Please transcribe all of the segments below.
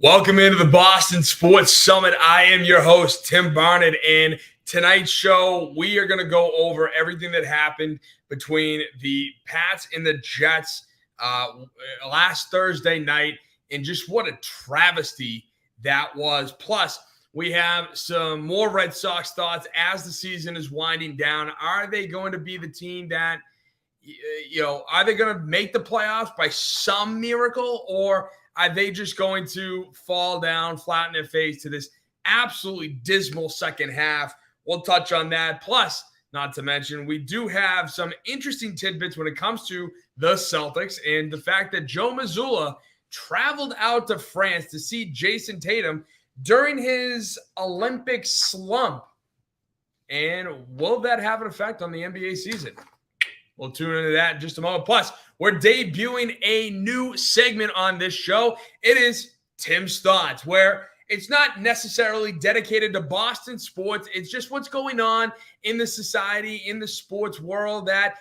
Welcome into the Boston Sports Summit. I am your host, Tim Barnett, and tonight's show, we are going to go over everything that happened between the Pats and the Jets last Thursday night, and just what a travesty that was. Plus, we have some more Red Sox thoughts as the season is winding down. Are they going to be the team that, are they going to make the playoffs by some miracle, or are they just going to fall down flat in their face to this absolutely dismal second half? We'll touch on that. Plus, not to mention, we do have some interesting tidbits when it comes to the Celtics and the fact that Joe Mazzulla traveled out to France to see Jason Tatum during his Olympic slump. And will that have an effect on the NBA season? We'll tune into that in just a moment. Plus, we're debuting a new segment on this show. It is Tim's Thoughts, where it's not necessarily dedicated to Boston sports. It's just what's going on in the society, in the sports world that,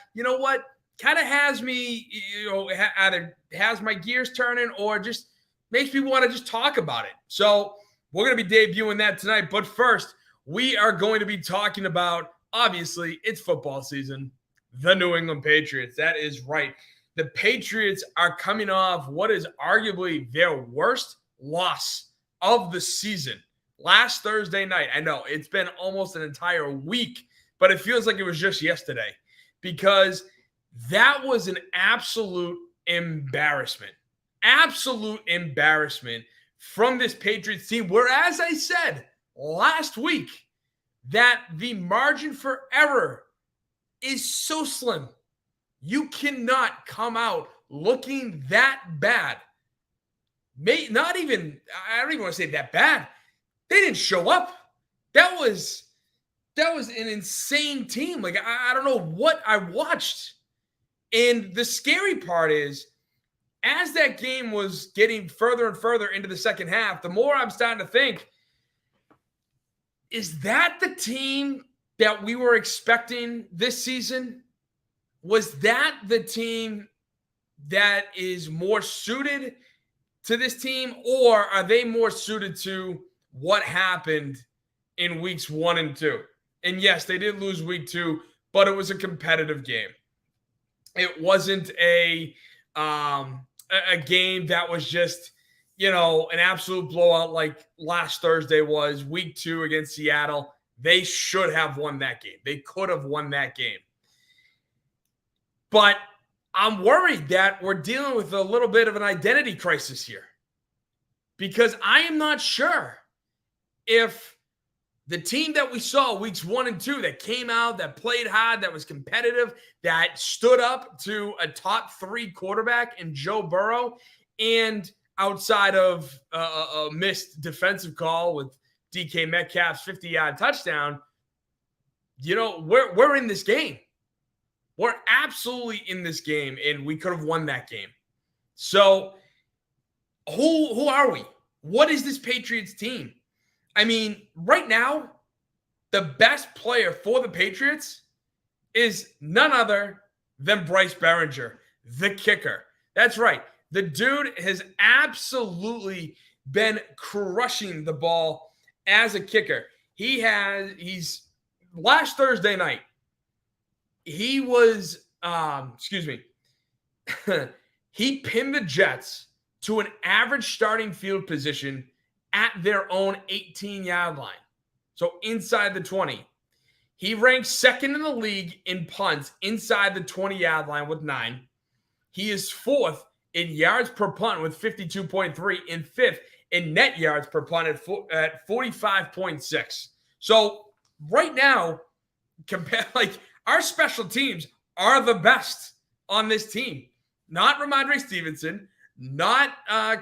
kind of has me, either has my gears turning or just makes me want to just talk about it. So we're going to be debuting that tonight. But first, we are going to be talking about, obviously, it's football season. The New England Patriots. That is right. The Patriots are coming off what is arguably their worst loss of the season last Thursday night. I know it's been almost an entire week, but it feels like it was just yesterday because that was an absolute embarrassment. Absolute embarrassment from this Patriots team. Whereas I said last week that the margin for error is so slim. You cannot come out looking that bad. I don't even want to say that bad. They didn't show up. That was an insane team. Like, I don't know what I watched. And the scary part is, as that game was getting further and further into the second half, the more I'm starting to think, is that the team that we were expecting this season? Was that the team that is more suited to this team, or are they more suited to what happened in weeks 1 and 2? And yes, they did lose week 2, but it was a competitive game. It wasn't a game that was just, an absolute blowout like last Thursday was. Week 2 against Seattle. They should have won that game. They could have won that game. But I'm worried that we're dealing with a little bit of an identity crisis here, because I am not sure if the team that we saw weeks 1 and 2 that came out, that played hard, that was competitive, that stood up to a top 3 quarterback in Joe Burrow, and outside of a missed defensive call with DK Metcalf's 50-yard touchdown, we're in this game. We're absolutely in this game, and we could have won that game. So who are we? What is this Patriots team? I mean, right now, the best player for the Patriots is none other than Bryce Behringer, the kicker. That's right. The dude has absolutely been crushing the ball as a kicker. He's last Thursday night, he was, he pinned the Jets to an average starting field position at their own 18-yard line. So inside the 20. He ranks second in the league in punts inside the 20-yard line with 9. He is 4th in yards per punt with 52.3 and 5th in net yards per punt at 45.6. So right now, our special teams are the best on this team. Not Ramondre Stevenson, not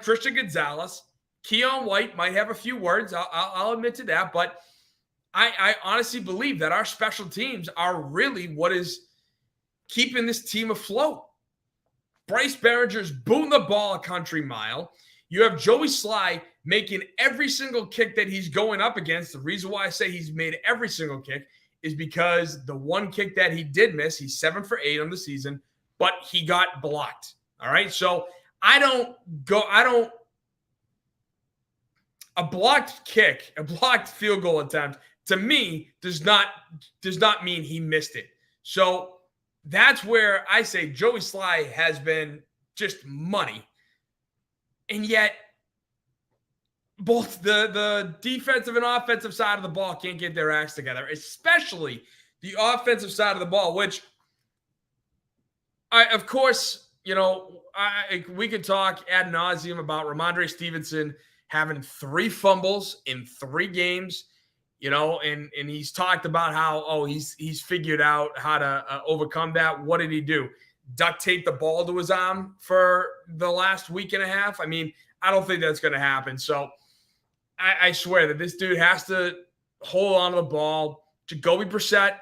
Christian Gonzalez. Keon White might have a few words. I'll admit to that. But I honestly believe that our special teams are really what is keeping this team afloat. Bryce Behringer's booting the ball a country mile. You have Joey Sly making every single kick that he's going up against. The reason why I say he's made every single kick is because the one kick that he did miss, he's 7 for 8 on the season, but he got blocked. All right. So I don't A blocked kick, a blocked field goal attempt, to me, does not mean he missed it. So that's where I say Joey Sly has been just money. And yet, both the defensive and offensive side of the ball can't get their acts together, especially the offensive side of the ball, which of course, we could talk ad nauseum about Ramondre Stevenson having 3 fumbles in 3 games, and he's talked about how, he's figured out how to overcome that. What did he do? Duct tape the ball to his arm for the last week and a half? I mean, I don't think that's going to happen. So I swear that this dude has to hold on to the ball. Jacoby Brissett,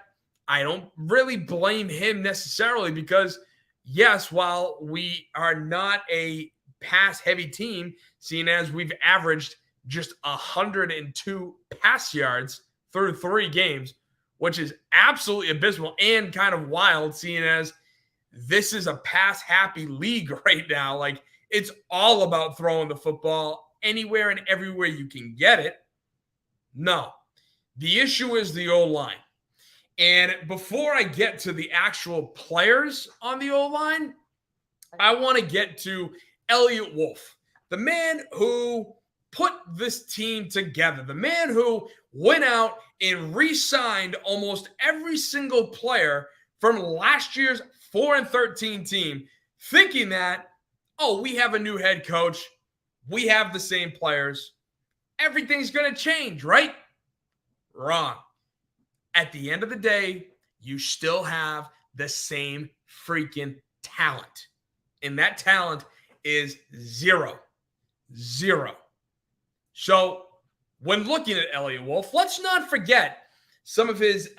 I don't really blame him necessarily because, yes, while we are not a pass-heavy team, seeing as we've averaged just 102 pass yards through 3 games, which is absolutely abysmal and kind of wild, seeing as this is a pass-happy league right now. Like, it's all about throwing the football anywhere and everywhere you can get it. No. The issue is the O-line. And before I get to the actual players on the O-line, I want to get to Elliott Wolf, the man who put this team together, the man who went out and re-signed almost every single player from last year's 4-13 team, thinking that, we have a new head coach, we have the same players, everything's going to change, right? Wrong. At the end of the day, you still have the same freaking talent. And that talent is zero. So when looking at Elliott Wolf, let's not forget some of his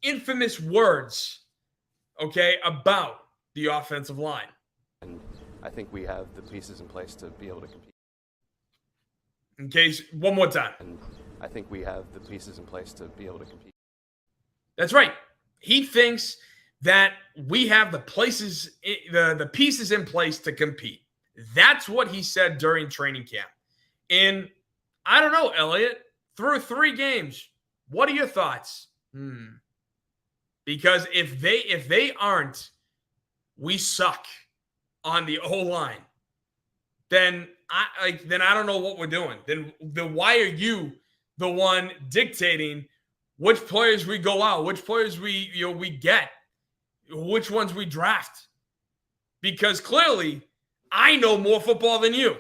infamous words, about the offensive line. And I think we have the pieces in place to be able to compete. In case, one more time. And I think we have the pieces in place to be able to compete. That's right. He thinks that we have the pieces in place to compete. That's what he said during training camp. And I don't know, Elliott, through 3 games, what are your thoughts? Because if they aren't, we suck on the O-line, then I don't know what we're doing. Then why are you the one dictating which players we go out, which players we get, which ones we draft? Because clearly I know more football than you,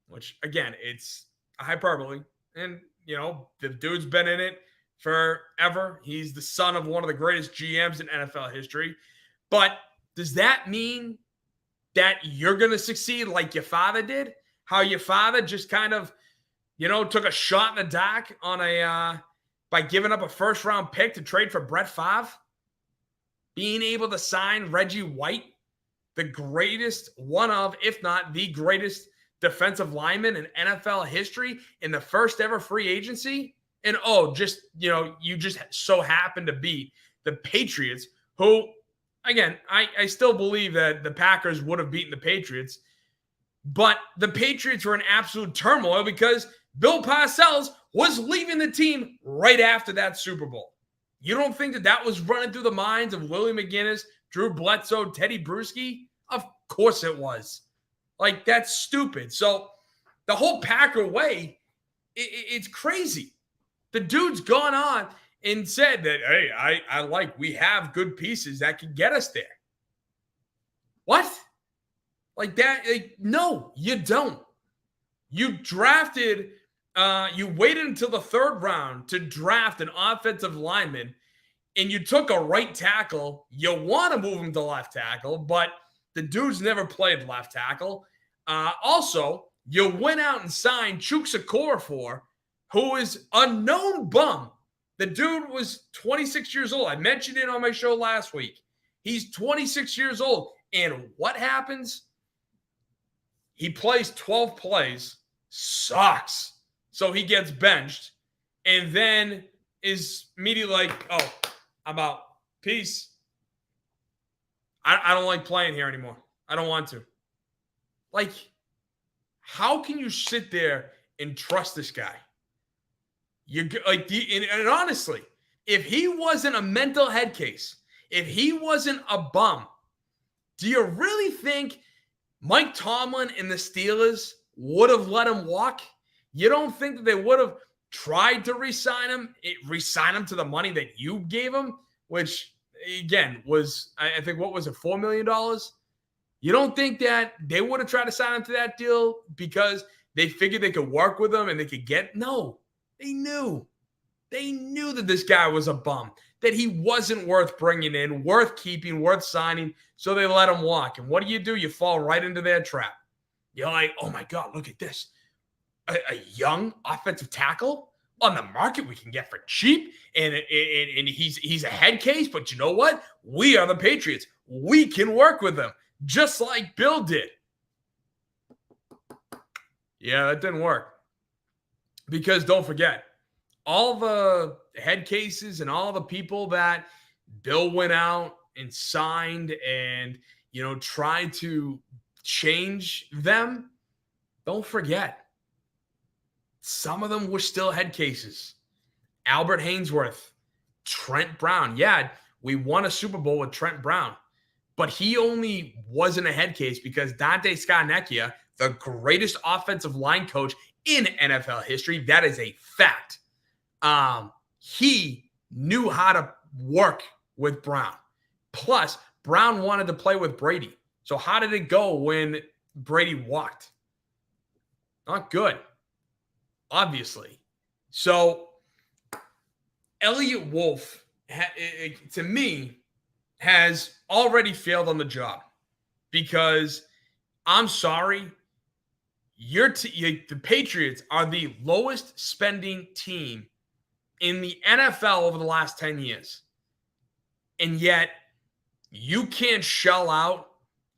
which again, it's a hyperbole. And, the dude's been in it forever. He's the son of one of the greatest GMs in NFL history. But does that mean that you're going to succeed like your father did? How your father just kind of, took a shot in the dark on by giving up a first-round pick to trade for Brett Favre? Being able to sign Reggie White, the greatest, one of, if not the greatest defensive lineman in NFL history in the first ever free agency. And you just so happen to beat the Patriots, who, again, I still believe that the Packers would have beaten the Patriots, but the Patriots were in absolute turmoil because Bill Parcells was leaving the team right after that Super Bowl. You don't think that was running through the minds of Willie McGinnis, Drew Bledsoe, Teddy Bruschi? Of course it was. Like, that's stupid. So the whole Packer way, it's crazy. The dude's gone on and said that, hey, we have good pieces that can get us there. What? Like that? No, you don't. You drafted, you waited until the 3rd round to draft an offensive lineman, and you took a right tackle. You want to move him to left tackle, but the dude's never played left tackle. Also, you went out and signed Chuks Okorafor, who is a known bum. The dude was 26 years old. I mentioned it on my show last week. He's 26 years old. And what happens? He plays 12 plays, sucks. So he gets benched, and then is immediately like, I'm out. Peace. I don't like playing here anymore. I don't want to. Like, how can you sit there and trust this guy. And honestly, if he wasn't a mental head case, if he wasn't a bum, do you really think Mike Tomlin and the Steelers would have let him walk? You don't think that they would have tried to re-sign him to the money that you gave him, which again was, I think, what was it, $4 million? You don't think that they would have tried to sign him to that deal because they figured they could work with him and they could get? No, they knew. They knew that this guy was a bum, that he wasn't worth bringing in, worth keeping, worth signing, so they let him walk. And what do? You fall right into their trap. You're like, oh my God, look at this. A young offensive tackle on the market we can get for cheap, and he's a head case, but you know what? We are the Patriots. We can work with them, just like Bill did. Yeah, that didn't work. Because don't forget, all the head cases and all the people that Bill went out and signed and, tried to change them, don't forget, some of them were still head cases. Albert Hainsworth, Trent Brown. Yeah, we won a Super Bowl with Trent Brown, but he only wasn't a head case because Dante Scarnecchia, the greatest offensive line coach in NFL history, that is a fact. He knew how to work with Brown. Plus, Brown wanted to play with Brady. So how did it go when Brady walked? Not good, obviously. So Elliott Wolf, to me, has already failed on the job because I'm sorry, the Patriots are the lowest spending team in the NFL over the last 10 years. And yet you can't shell out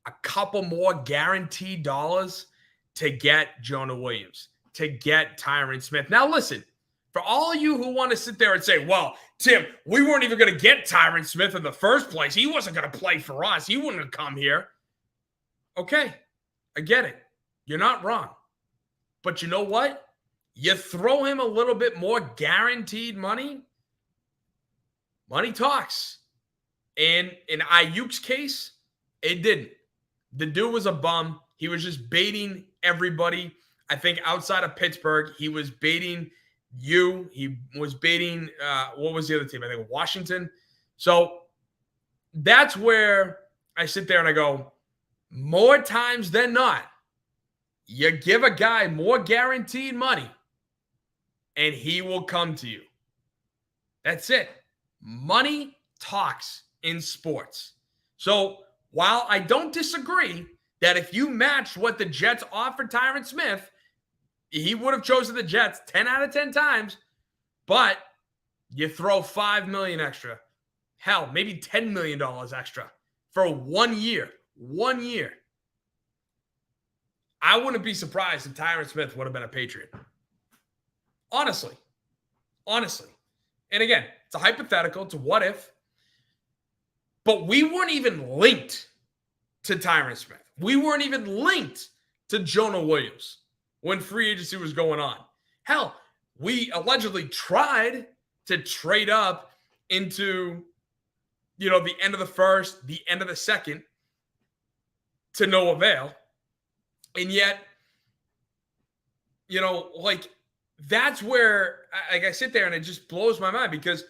a couple more guaranteed dollars to get Jonah Williams, to get Tyron Smith. Now listen, for all of you who want to sit there and say, well, Tim, we weren't even going to get Tyron Smith in the first place. He wasn't going to play for us. He wouldn't have come here. Okay, I get it. You're not wrong. But you know what? You throw him a little bit more guaranteed money, money talks. And in Ayuk's case, it didn't. The dude was a bum. He was just baiting everybody. I think outside of Pittsburgh, he was baiting you. He was baiting, what was the other team? I think Washington. So that's where I sit there and I go, more times than not, you give a guy more guaranteed money and he will come to you. That's it. Money talks in sports. So while I don't disagree that if you match what the Jets offered Tyron Smith, he would have chosen the Jets 10 out of 10 times, but you throw $5 million extra, hell, maybe $10 million extra for 1 year. 1 year. I wouldn't be surprised if Tyron Smith would have been a Patriot. Honestly. And again, it's a hypothetical. It's a what if. But we weren't even linked to Tyron Smith. We weren't even linked to Jonah Williams when free agency was going on. Hell, we allegedly tried to trade up into, the end of the first, the end of the second, to no avail. And yet, that's where I sit there and it just blows my mind because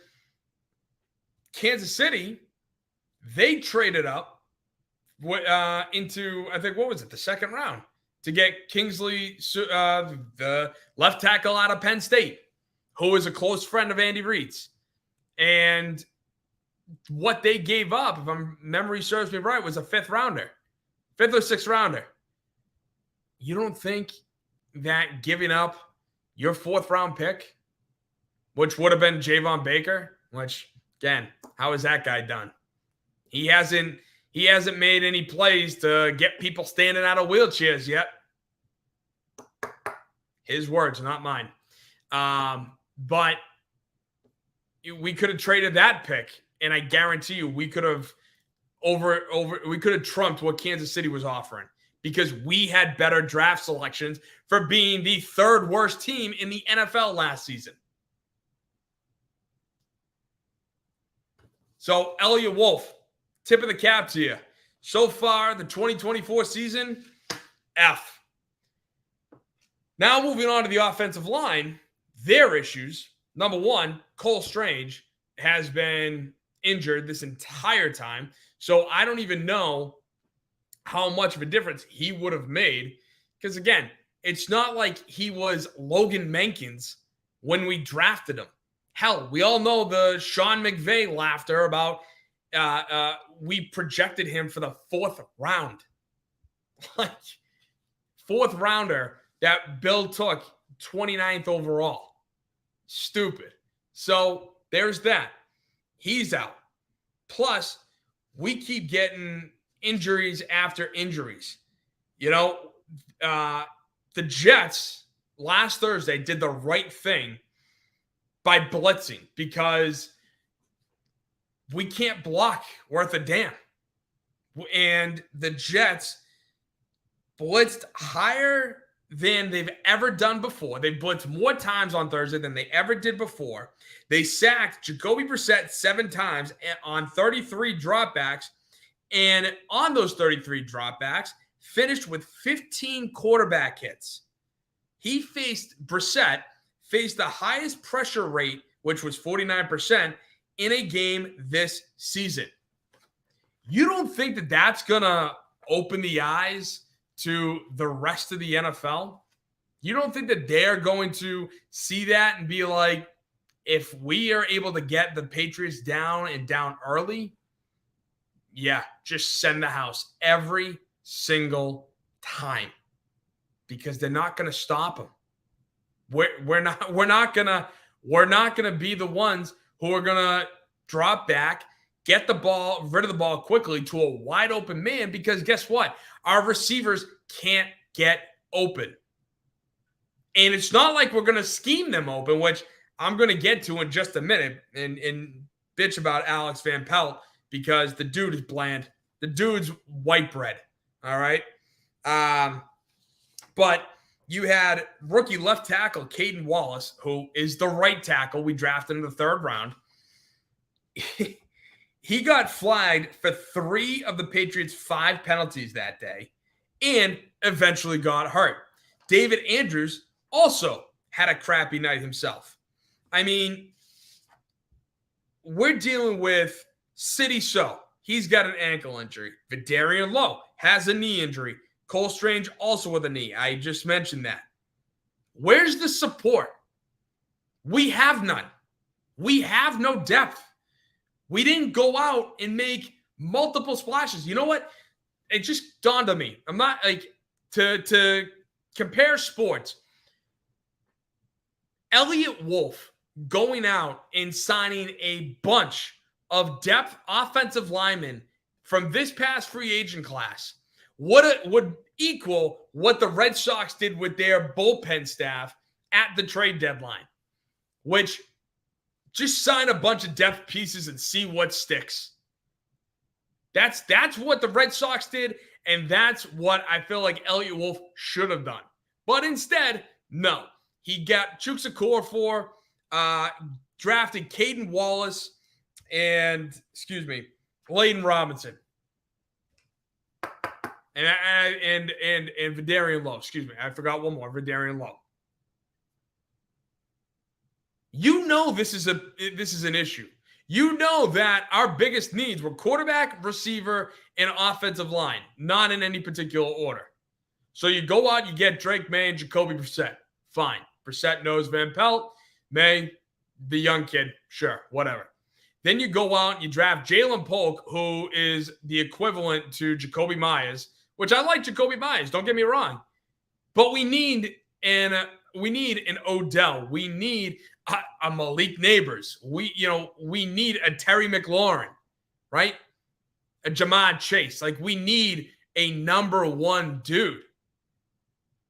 Kansas City, they traded up into, I think, what was it, the second round to get Kingsley, the left tackle out of Penn State, who is a close friend of Andy Reid's. And what they gave up, if my memory serves me right, was a fifth or sixth rounder. You don't think that giving up your fourth round pick, which would have been Javon Baker, which, again, how is that guy done? He hasn't made any plays to get people standing out of wheelchairs yet. His words, not mine. But we could have traded that pick, and I guarantee you we could have we could have trumped what Kansas City was offering because we had better draft selections for being the third worst team in the NFL last season. So, Elliott Wolf, tip of the cap to you. So far, the 2024 season, F. Now, moving on to the offensive line, their issues. Number one, Cole Strange has been injured this entire time. So, I don't even know how much of a difference he would have made. Because, again, it's not like he was Logan Mankins when we drafted him. Hell, we all know the Sean McVay laughter about we projected him for the 4th round. Like, 4th rounder that Bill took 29th overall. Stupid. So there's that. He's out. Plus, we keep getting injuries after injuries. You know, the Jets last Thursday did the right thing by blitzing because we can't block worth a damn. And the Jets blitzed higher than they've ever done before. They blitzed more times on Thursday than they ever did before. They sacked Jacoby Brissett 7 times on 33 dropbacks. And on those 33 dropbacks, finished with 15 quarterback hits. Brissett faced the highest pressure rate, which was 49%, in a game this season. You don't think that that's going to open the eyes to the rest of the NFL? You don't think that they're going to see that and be like, if we are able to get the Patriots down and down early, yeah, just send the house every single time because they're not going to stop them. We're not gonna be the ones who are gonna drop back, get the ball, rid of the ball quickly to a wide open man because guess what? Our receivers can't get open. And it's not like we're gonna scheme them open, which I'm gonna get to in just a minute and bitch about Alex Van Pelt because the dude is bland. The dude's white bread. All right. But you had rookie left tackle Caden Wallace, who is the right tackle we drafted in the 3rd round. He got flagged for 3 of the Patriots' 5 penalties that day and eventually got hurt. David Andrews also had a crappy night himself. I mean, we're dealing with City So. He's got an ankle injury. Vidarian Lowe has a knee injury. Cole Strange also with a knee. I just mentioned that. Where's the support? We have none. We have no depth. We didn't go out and make multiple splashes. You know what? It just dawned on me. I'm not like to compare sports. Elliott Wolf going out and signing a bunch of depth offensive linemen from this past free agent class would equal what the Red Sox did with their bullpen staff at the trade deadline, which just sign a bunch of depth pieces and see what sticks. That's what the Red Sox did, and that's what I feel like Elliott Wolf should have done. But instead, no. He got Chuksa Okorafor, drafted Caden Wallace, and, Layden Robinson. And Vidarian Lowe. I forgot one more. Vidarian Lowe. You know this is an issue. You know that our biggest needs were quarterback, receiver, and offensive line, not in any particular order. So you go out, you get Drake May and Jacoby Brissett. Fine. Brissett knows Van Pelt. May, the young kid, sure, whatever. Then you go out and you draft Jalen Polk, who is the equivalent to Jacoby Myers, which I like Jacoby Myers, don't get me wrong. But we need an Odell. We need a Malik Neighbors. We need a Terry McLaurin, right? A Jamad Chase. Like, we need a number one dude.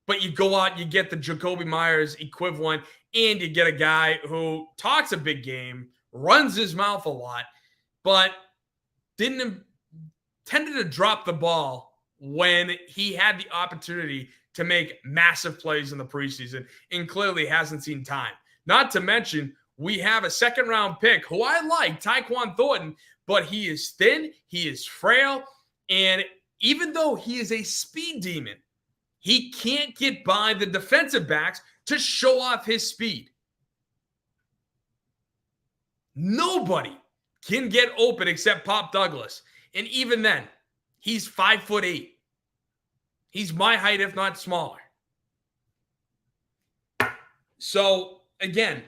But you go out, you get the Jacoby Myers equivalent, and you get a guy who talks a big game, runs his mouth a lot, but tended to drop the ball when he had the opportunity to make massive plays in the preseason and clearly hasn't seen time. Not to mention, we have a second-round pick who I like, Tyquan Thornton, but he is thin, he is frail, and even though he is a speed demon, he can't get by the defensive backs to show off his speed. Nobody can get open except Pop Douglas. And even then, he's 5'8". He's my height, if not smaller. So, again,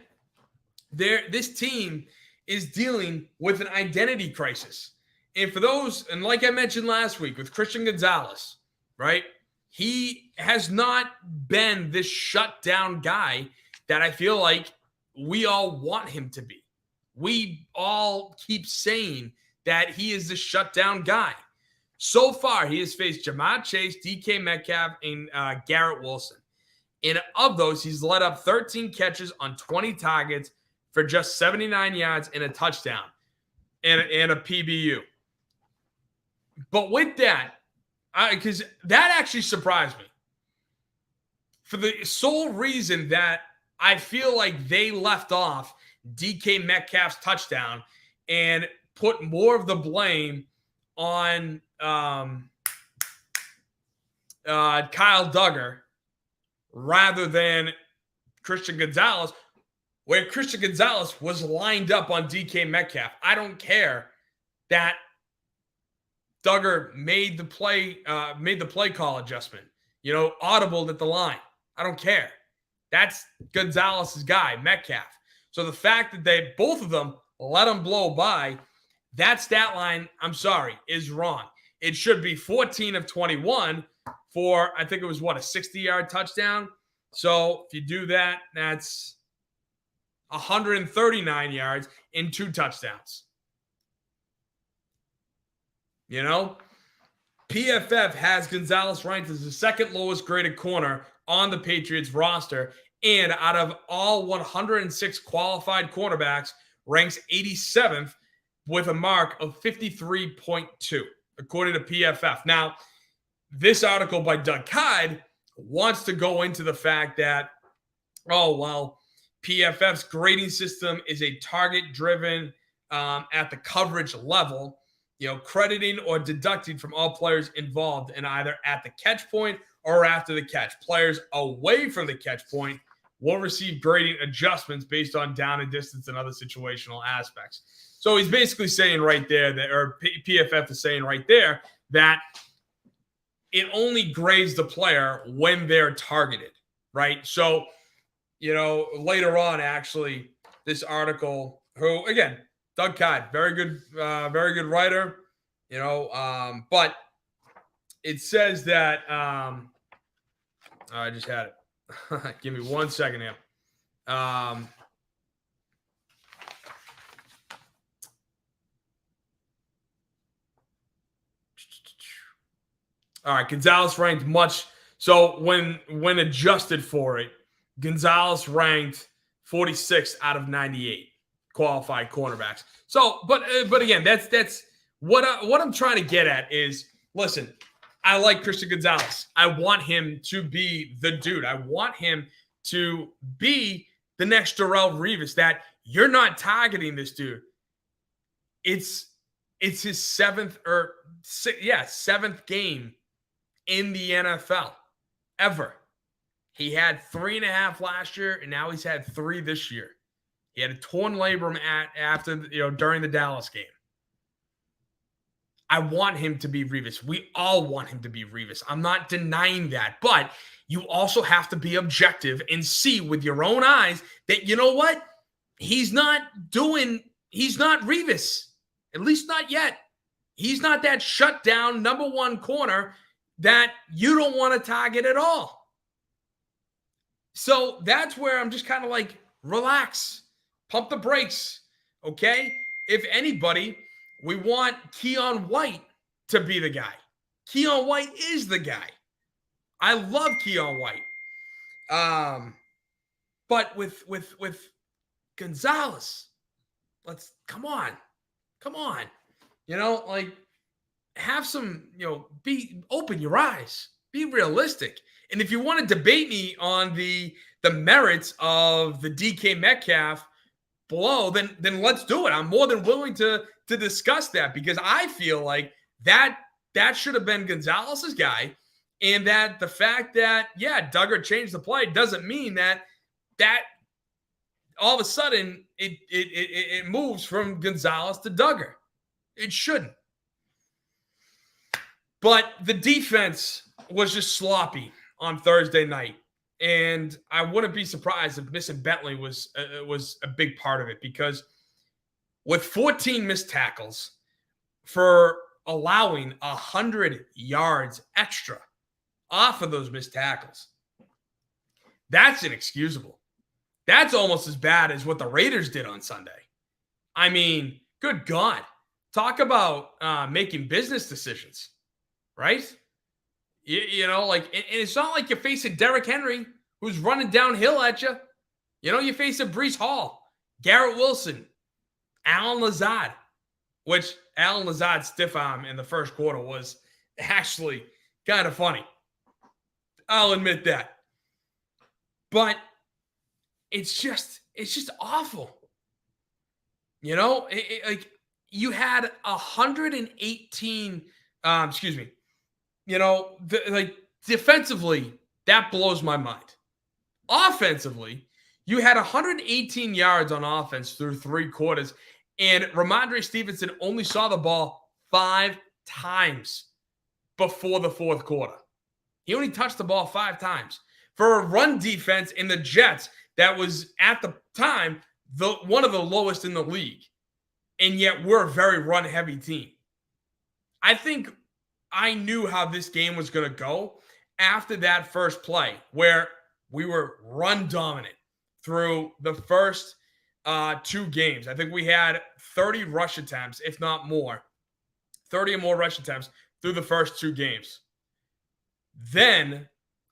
this team is dealing with an identity crisis. And for those, and like I mentioned last week with Christian Gonzalez, right? He has not been this shutdown guy that I feel like we all want him to be. We all keep saying that he is the shutdown guy. So far, he has faced Jamar Chase, DK Metcalf, and Garrett Wilson. And of those, he's led up 13 catches on 20 targets for just 79 yards and a touchdown and a PBU. But with that, because that actually surprised me. For the sole reason that I feel like they left off DK Metcalf's touchdown and put more of the blame on Kyle Duggar rather than Christian Gonzalez, where Christian Gonzalez was lined up on DK Metcalf. I don't care that Duggar made the play call adjustment, audibled at the line. I don't care. That's Gonzalez's guy, Metcalf. So the fact that both of them let him blow by, that stat line, I'm sorry, is wrong. It should be 14 of 21 for, I think it was, a 60-yard touchdown. So if you do that, that's 139 yards in 2 touchdowns. PFF has Gonzalez ranked as the second lowest graded corner on the Patriots roster, and out of all 106 qualified cornerbacks, ranks 87th with a mark of 53.2, according to PFF. Now, this article by Doug Kyde wants to go into the fact that, PFF's grading system is a target-driven at the coverage level, crediting or deducting from all players involved and either at the catch point or after the catch. Players away from the catch point will receive grading adjustments based on down and distance and other situational aspects. So he's basically saying right there that, or PFF is saying right there, that it only grades the player when they're targeted, right? So, later on, actually, this article, who, again, Doug Kyde, very good writer, but it says that, I just had it. Give me 1 second here. All right, Gonzalez ranked much. So when adjusted for it, Gonzalez ranked 46 out of 98 qualified cornerbacks. So, but again, that's what I'm trying to get at is, listen, I like Christian Gonzalez. I want him to be the dude. I want him to be the next Darrelle Revis. That you're not targeting this dude. It's his seventh game in the NFL ever. He had 3.5 last year, and now he's had 3 this year. He had a torn labrum during the Dallas game. I want him to be Revis. We all want him to be Revis. I'm not denying that. But you also have to be objective and see with your own eyes that, you know what? He's not Revis. At least not yet. He's not that shutdown number 1 corner that you don't want to target at all. So that's where I'm just kind of like, relax. Pump the brakes. Okay? If anybody, we want Keon White to be the guy. Keon White is the guy. I love Keon White. But with Gonzalez, come on. have some, open your eyes, be realistic. And if you want to debate me on the merits of the DK Metcalf blow, then let's do it. I'm more than willing to discuss that, because I feel like that should have been Gonzalez's guy, and that the fact that Duggar changed the play doesn't mean that all of a sudden it moves from Gonzalez to Duggar. It shouldn't. But the defense was just sloppy on Thursday night. And I wouldn't be surprised if missing Bentley was a big part of it, because with 14 missed tackles for allowing 100 yards extra off of those missed tackles, that's inexcusable. That's almost as bad as what the Raiders did on Sunday. I mean, good God. Talk about making business decisions, right? And it's not like you're facing Derrick Henry, who's running downhill at you. You're facing Breece Hall, Garrett Wilson, Allen Lazard, which Allen Lazard's stiff arm in the first quarter was actually kind of funny. I'll admit that. But it's just awful. You had 118, defensively, that blows my mind. Offensively, you had 118 yards on offense through 3 quarters, and Ramondre Stevenson only saw the ball 5 times before the fourth quarter. He only touched the ball 5 times. For a run defense in the Jets, that was at the time one of the lowest in the league. And yet we're a very run-heavy team. I think I knew how this game was going to go after that first play, where we were run dominant through the first 2 games. I think we had 30 rush attempts, if not more. 30 or more rush attempts through the first 2 games. Then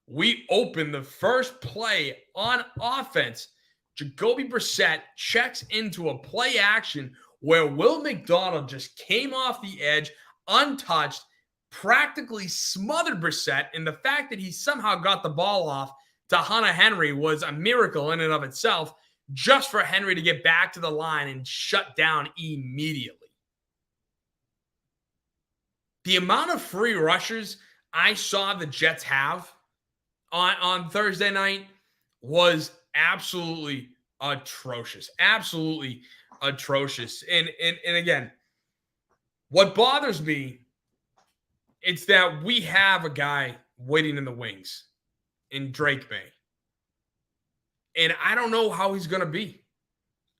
we opened the first play on offense. Jacoby Brissett checks into a play action where Will McDonald just came off the edge, untouched, practically smothered Brissett, and the fact that he somehow got the ball off to Hunter Henry was a miracle in and of itself, just for Henry to get back to the line and shut down immediately. The amount of free rushers I saw the Jets have on Thursday night was absolutely atrocious. Absolutely atrocious. And again, what bothers me, it's that we have a guy waiting in the wings in Drake May. And I don't know how he's going to be.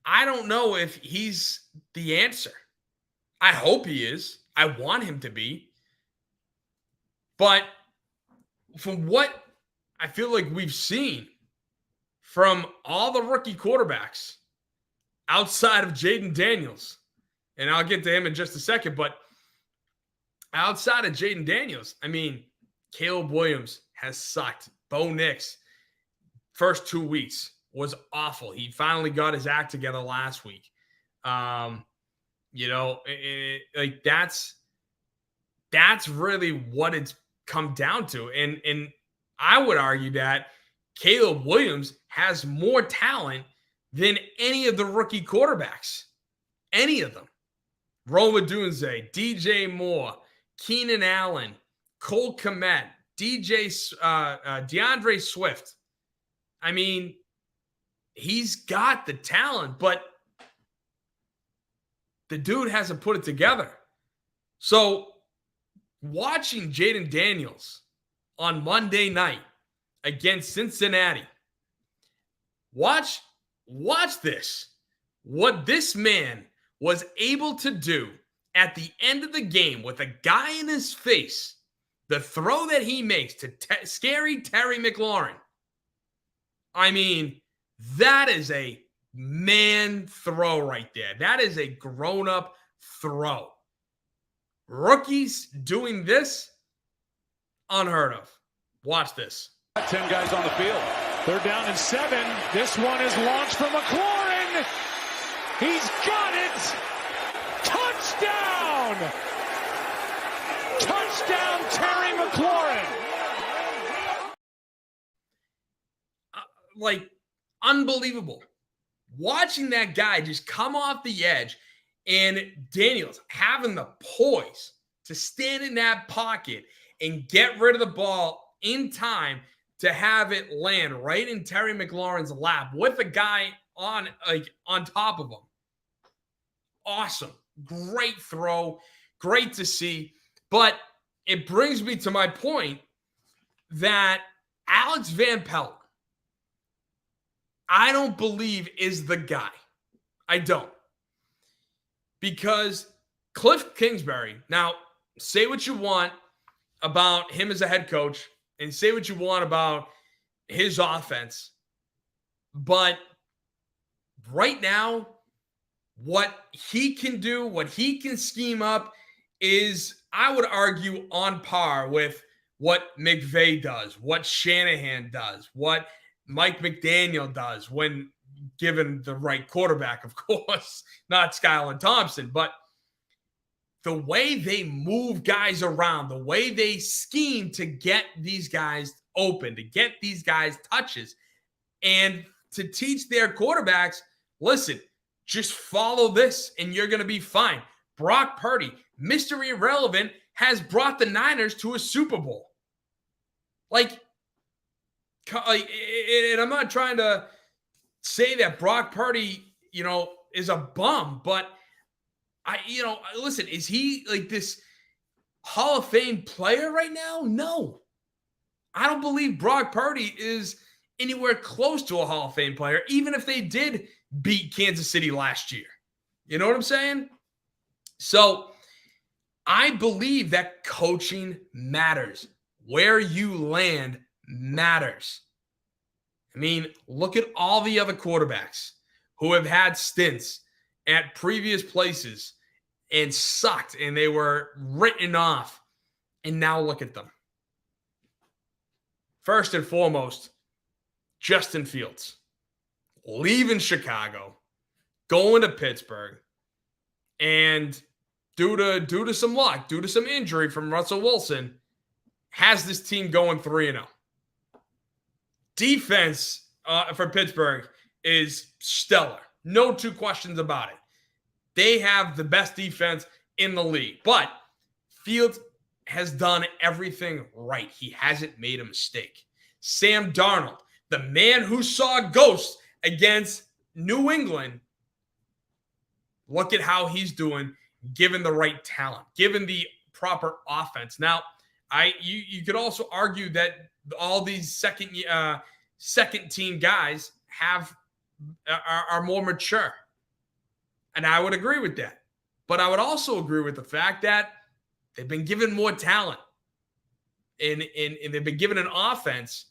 I don't know if he's the answer. I hope he is. I want him to be. But from what I feel like we've seen from all the rookie quarterbacks outside of Jaden Daniels, and I'll get to him in just a second, but outside of Jaden Daniels, I mean, Caleb Williams has sucked. Bo Nix, first 2 weeks was awful. He finally got his act together last week. That's really what it's come down to. And I would argue that Caleb Williams has more talent than any of the rookie quarterbacks. Any of them. Roma Dunze, DJ Moore, Keenan Allen, Cole Kmet, DeAndre Swift. I mean, he's got the talent, but the dude hasn't put it together. So watching Jaden Daniels on Monday night against Cincinnati, watch this. What this man was able to do at the end of the game with a guy in his face, the throw that he makes to scary Terry McLaurin. I mean, that is a man throw right there. That is a grown-up throw. Rookies doing this, unheard of. Watch this. 10 guys on the field. They're down and 7. This one is launched for McLaurin. He's got it. Touchdown. Touchdown, Terry McLaurin. Unbelievable. Watching that guy just come off the edge and Daniels having the poise to stand in that pocket and get rid of the ball in time to have it land right in Terry McLaurin's lap with a guy on top of him. Awesome. Great throw. Great to see. But it brings me to my point that Alex Van Pelt, I don't believe is the guy. I don't. Because Cliff Kingsbury, now say what you want about him as a head coach and say what you want about his offense, but right now, what he can do, what he can scheme up is, I would argue, on par with what McVay does, what Shanahan does, what Mike McDaniel does when given the right quarterback, of course, not Skylar Thompson, but the way they move guys around, the way they scheme to get these guys open, to get these guys touches, and to teach their quarterbacks, listen, just follow this and you're going to be fine. Brock Purdy, Mr. Irrelevant, has brought the Niners to a Super Bowl. And I'm not trying to say that Brock Purdy, is a bum, but listen, is he like this Hall of Fame player right now? No. I don't believe Brock Purdy is anywhere close to a Hall of Fame player, even if they did beat Kansas City last year. You know what I'm saying? So I believe that coaching matters. Where you land matters. I mean, look at all the other quarterbacks who have had stints at previous places and sucked, and they were written off. And now look at them. First and foremost, Justin Fields leaving Chicago, going to Pittsburgh, and due to some luck, due to some injury from Russell Wilson, has this team going 3-0. Defense for Pittsburgh is stellar. No two questions about it. They have the best defense in the league. But Fields has done everything right. He hasn't made a mistake. Sam Darnold, the man who saw ghosts against New England, look at how he's doing given the right talent, given the proper offense. Now, you could also argue that all these second team guys are more mature. And I would agree with that. But I would also agree with the fact that they've been given more talent. And they've been given an offense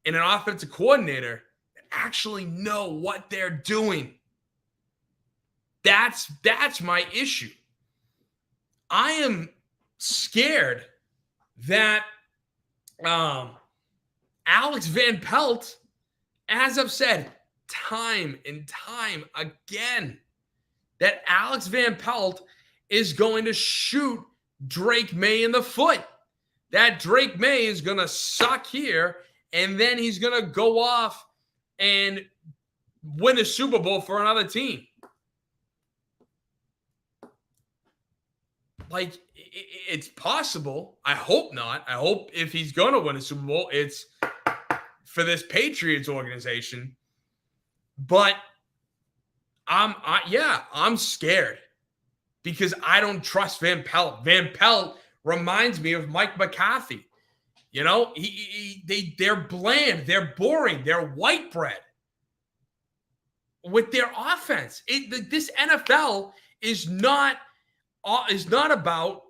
and an offensive coordinator that actually know what they're doing. That's my issue. I am scared that Alex Van Pelt, as I've said time and time again, that Alex Van Pelt is going to shoot Drake May in the foot. That Drake May is going to suck here, and then he's going to go off and win a Super Bowl for another team. It's possible. I hope not. I hope if he's going to win a Super Bowl, it's for this Patriots organization. But I'm scared because I don't trust Van Pelt. Van Pelt reminds me of Mike McCarthy. They're bland, they're boring, they're white bread with their offense. This NFL is not about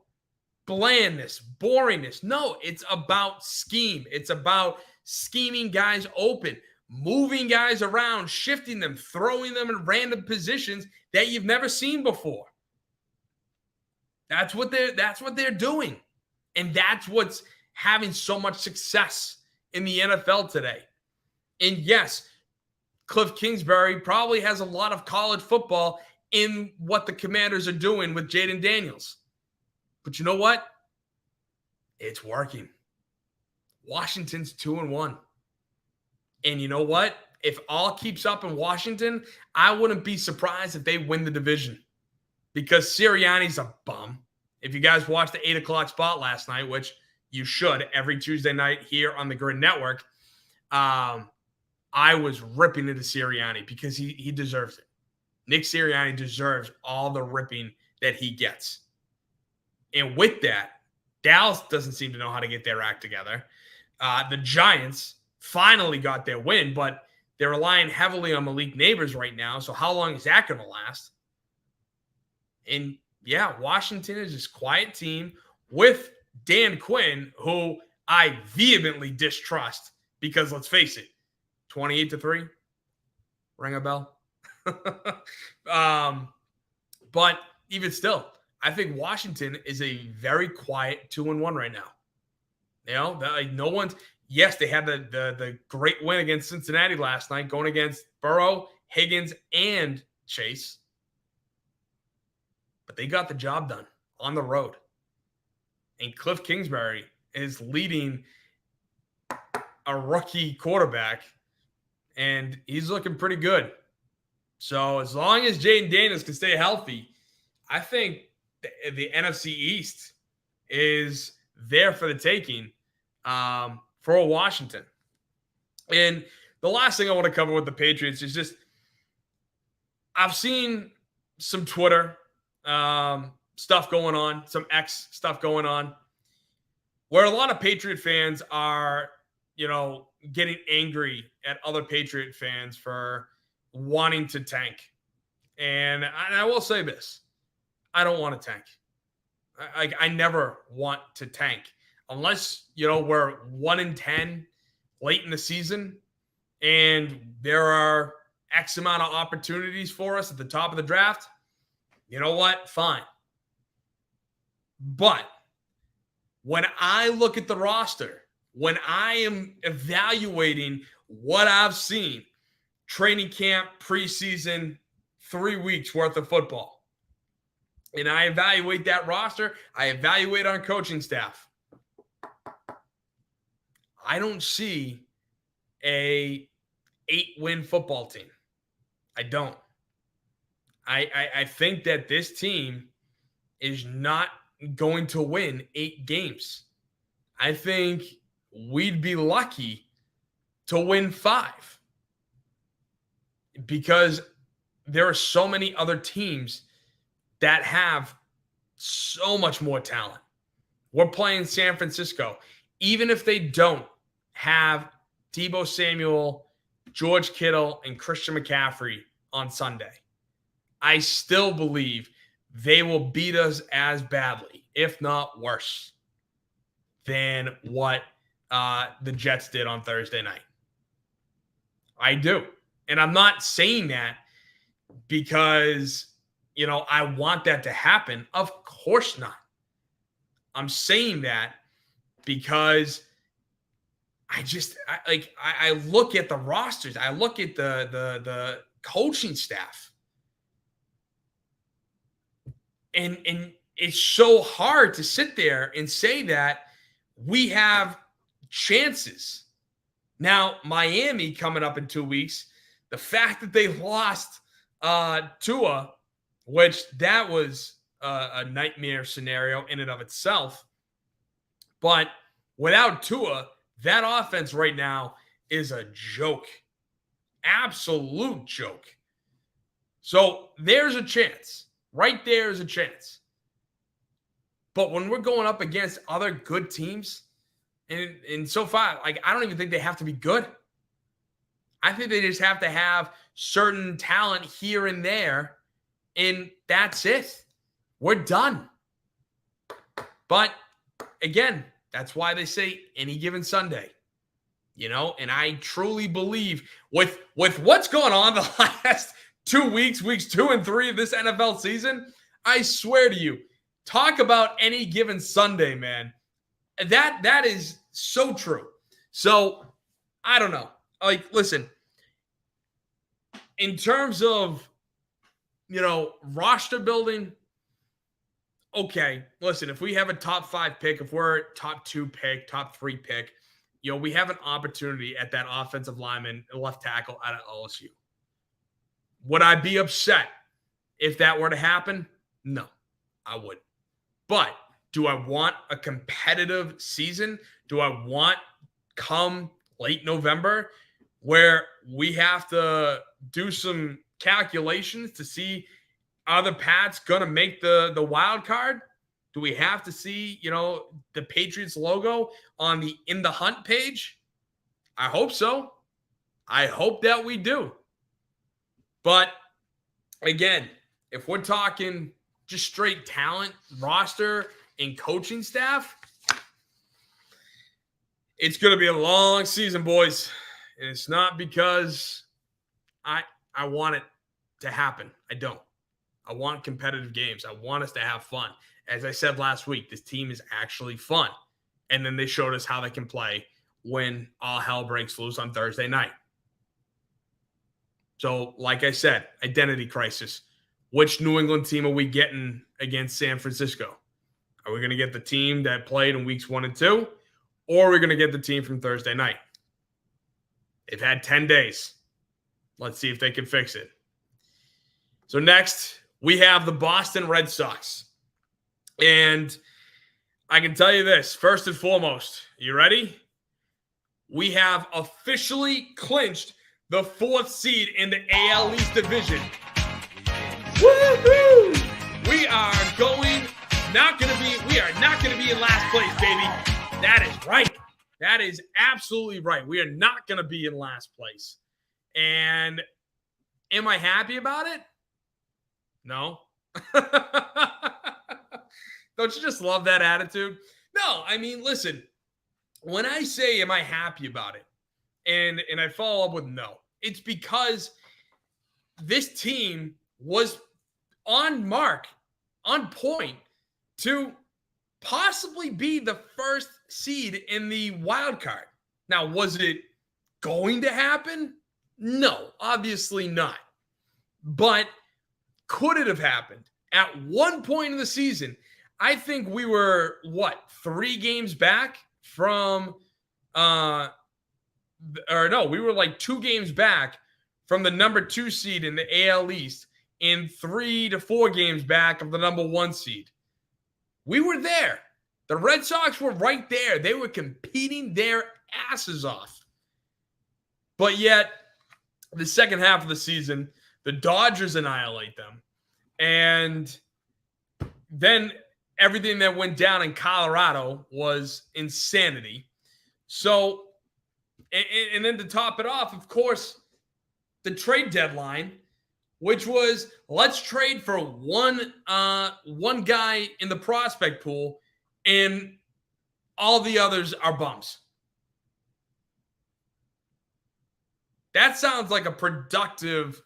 blandness, boringness. No, it's about scheme. It's about scheming guys open, moving guys around, shifting them, throwing them in random positions that you've never seen before. That's what they're doing. And that's what's having so much success in the NFL today. And yes, Cliff Kingsbury probably has a lot of college football in what the Commanders are doing with Jaden Daniels. But you know what? It's working. Washington's 2-1. And you know what? If all keeps up in Washington, I wouldn't be surprised if they win the division because Sirianni's a bum. If you guys watched the 8 o'clock spot last night, which you should every Tuesday night here on the Grid Network, I was ripping into Sirianni because he deserves it. Nick Sirianni deserves all the ripping that he gets. And with that, Dallas doesn't seem to know how to get their act together. The Giants finally got their win, but they're relying heavily on Malik Neighbors right now. So how long is that going to last? And yeah, Washington is this quiet team with Dan Quinn, who I vehemently distrust because let's face it, 28-3, ring a bell. But even still, I think Washington is a very quiet 2-1 right now. You know, like no one's. Yes, they had the great win against Cincinnati last night, going against Burrow, Higgins, and Chase. But they got the job done on the road. And Cliff Kingsbury is leading a rookie quarterback, and he's looking pretty good. So as long as Jaden Daniels can stay healthy, I think the NFC East is there for the taking for Washington. And the last thing I want to cover with the Patriots is just I've seen some Twitter stuff going on, some X stuff going on, where a lot of Patriot fans are, you know, getting angry at other Patriot fans for wanting to tank. And I will say this. I don't want to tank. I never want to tank. Unless, you know, we're 1-10 late in the season and there are X amount of opportunities for us at the top of the draft, you know what? Fine. But when I look at the roster, when I am evaluating what I've seen, training camp, preseason, 3 weeks worth of football, and I evaluate that roster, I evaluate our coaching staff, I don't see a 8-win football team. I don't. I think that this team is not going to win 8 games. I think we'd be lucky to win 5 because there are so many other teams that have so much more talent. We're playing San Francisco. Even if they don't have Deebo Samuel, George Kittle, and Christian McCaffrey on Sunday, I still believe they will beat us as badly, if not worse, than what the Jets did on Thursday night. I do. And I'm not saying that because, you know, I want that to happen. Of course not. I'm saying that because I look at the rosters. I look at the coaching staff. And it's so hard to sit there and say that we have chances. Now, Miami coming up in 2 weeks, the fact that they lost Tua, which that was a nightmare scenario in and of itself. But without Tua, that offense right now is a joke. Absolute joke. So there's a chance. Right there is a chance. But when we're going up against other good teams, and so far, like, I don't even think they have to be good. I think they just have to have certain talent here and there, and that's it. We're done. But again, that's why they say any given Sunday, you know, and I truly believe with what's going on the last 2 weeks, weeks 2 and 3 of this NFL season, I swear to you, talk about any given Sunday, man. That is so true. So I don't know. Like, listen, in terms of, you know, roster building, okay, listen, if we have a top 5 pick, if we're top 2 pick, top 3 pick, we have an opportunity at that offensive lineman, left tackle out of LSU. Would I be upset if that were to happen? No, I wouldn't. But do I want a competitive season? Do I want come late November where we have to do some calculations to see, are the Pats going to make the wild card? Do we have to see, the Patriots logo on the In the Hunt page? I hope so. I hope that we do. But again, if we're talking just straight talent, roster, and coaching staff, it's going to be a long season, boys. And it's not because I want it to happen. I don't. I want competitive games. I want us to have fun. As I said last week, this team is actually fun. And then they showed us how they can play when all hell breaks loose on Thursday night. So, like I said, identity crisis. Which New England team are we getting against San Francisco? Are we going to get the team that played in weeks 1 and 2? Or are we going to get the team from Thursday night? They've had 10 days. Let's see if they can fix it. So next, we have the Boston Red Sox. And I can tell you this, first and foremost, you ready? We have officially clinched the 4th seed in the AL East division. Woo-hoo! We are not going to be in last place, baby. That is right. That is absolutely right. We are not going to be in last place. And am I happy about it? No. Don't you just love that attitude? No, I mean, listen, when I say, am I happy about it? And I follow up with no. It's because this team was on point to possibly be the first seed in the wild card. Now, was it going to happen? No, obviously not. But could it have happened? At one point in the season, I think we were, 3 games back from, we were like 2 games back from the number 2 seed in the AL East and 3 to 4 games back of the number 1 seed. We were there. The Red Sox were right there. They were competing their asses off. But yet, the second half of the season, the Dodgers annihilate them. And then everything that went down in Colorado was insanity. So, and then to top it off, of course, the trade deadline, which was, let's trade for one guy in the prospect pool, and all the others are bums. That sounds like a productive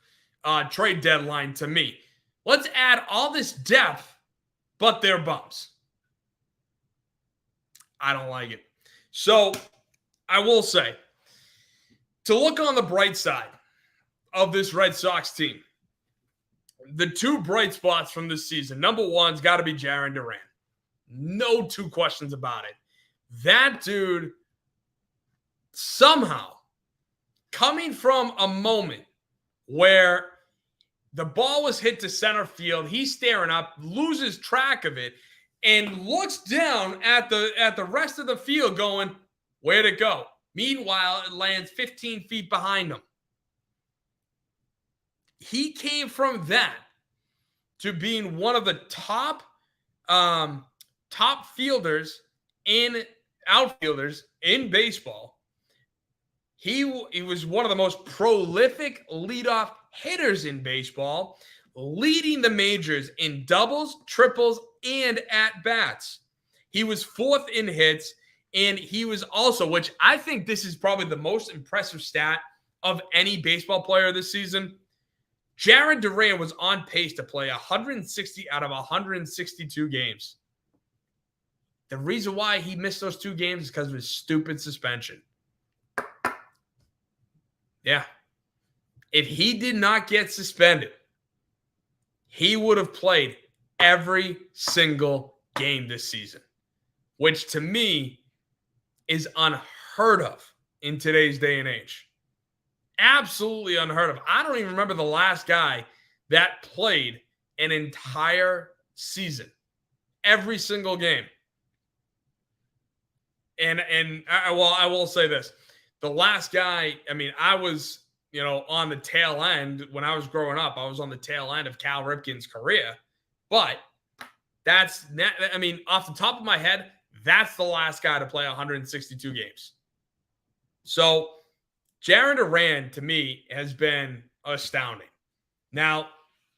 trade deadline to me. Let's add all this depth, but they're bums. I don't like it. So I will say, to look on the bright side of this Red Sox team, the 2 bright spots from this season, number 1's got to be Jarren Duran. No 2 questions about it. That dude, somehow, coming from a moment where the ball was hit to center field, he's staring up, loses track of it, and looks down at the rest of the field going, where'd it go? Meanwhile, it lands 15 feet behind him. He came from that to being one of the top outfielders in baseball. He was one of the most prolific leadoff hitters in baseball, leading the majors in doubles, triples, and at-bats. He was 4th in hits, and he was also, which I think this is probably the most impressive stat of any baseball player this season, Jarren Duran was on pace to play 160 out of 162 games. The reason why he missed those 2 games is because of his stupid suspension. Yeah. If he did not get suspended, he would have played every single game this season, which to me is unheard of in today's day and age. Absolutely unheard of. I don't even remember the last guy that played an entire season, every single game. And I will say this. The last guy, I mean, I was, on the tail end when I was growing up. I was on the tail end of Cal Ripken's career. But off the top of my head, that's the last guy to play 162 games. So Jarren Duran, to me, has been astounding. Now,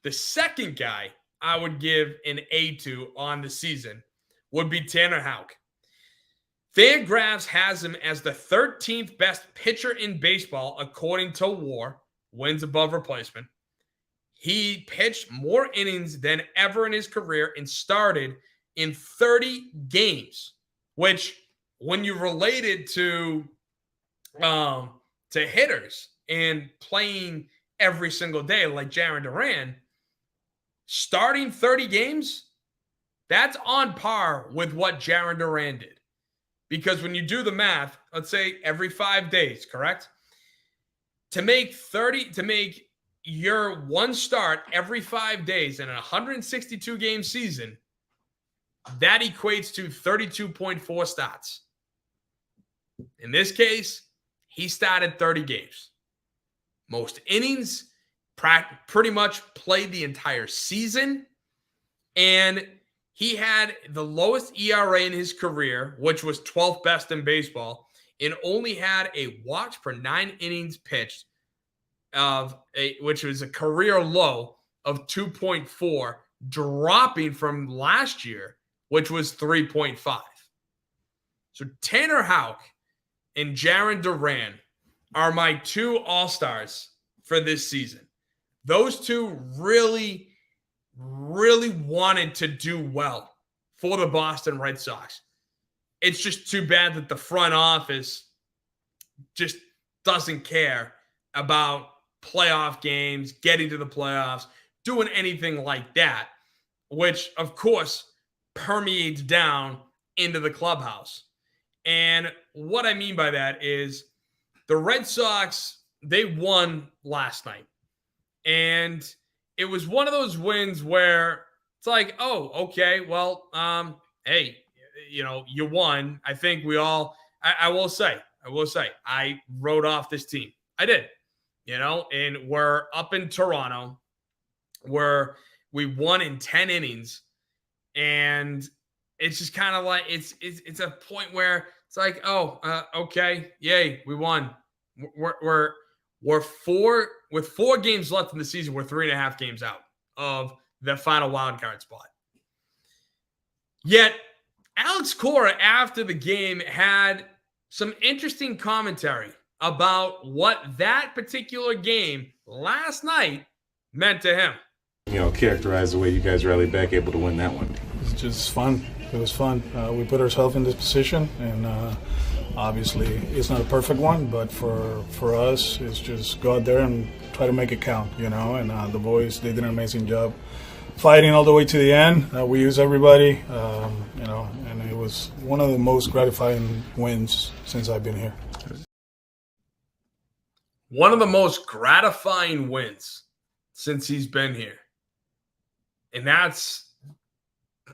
the second guy I would give an A to on the season would be Tanner Houck. Fangraphs has him as the 13th best pitcher in baseball, according to WAR, wins above replacement. He pitched more innings than ever in his career and started in 30 games, which when you relate it to hitters and playing every single day like Jarren Duran, starting 30 games, that's on par with what Jarren Duran did. Because when you do the math, let's say every 5 days, correct? To make your one start every 5 days in a 162 game season, that equates to 32.4 starts. In this case, he started 30 games. Most innings, pretty much played the entire season. And he had the lowest ERA in his career, which was 12th best in baseball, and only had a walk per 9 innings pitched, which was a career low of 2.4, dropping from last year, which was 3.5. So Tanner Houck and Jarren Duran are my two all-stars for this season. Those two really wanted to do well for the Boston Red Sox. It's just too bad that the front office just doesn't care about playoff games, getting to the playoffs, doing anything like that, which, of course, permeates down into the clubhouse. And what I mean by that is the Red Sox, they won last night. And it was one of those wins where it's like, oh, okay, well, hey, you won. I think we all, I will say, I wrote off this team. I did, and we're up in Toronto where we won in 10 innings. And it's just kind of like, it's a point where it's like, oh, okay, yay, we won. With 4 games left in the season, we're 3.5 games out of the final wild card spot. Yet, Alex Cora, after the game, had some interesting commentary about what that particular game last night meant to him. Characterize the way you guys rallied back, able to win that one. It's just fun. It was fun. We put ourselves in this position, and obviously it's not a perfect one, but for us, it's just go out there and try to make it count, and the boys, they did an amazing job fighting all the way to the end. We used everybody, and it was one of the most gratifying wins since I've been here. One of the most gratifying wins since he's been here. And that's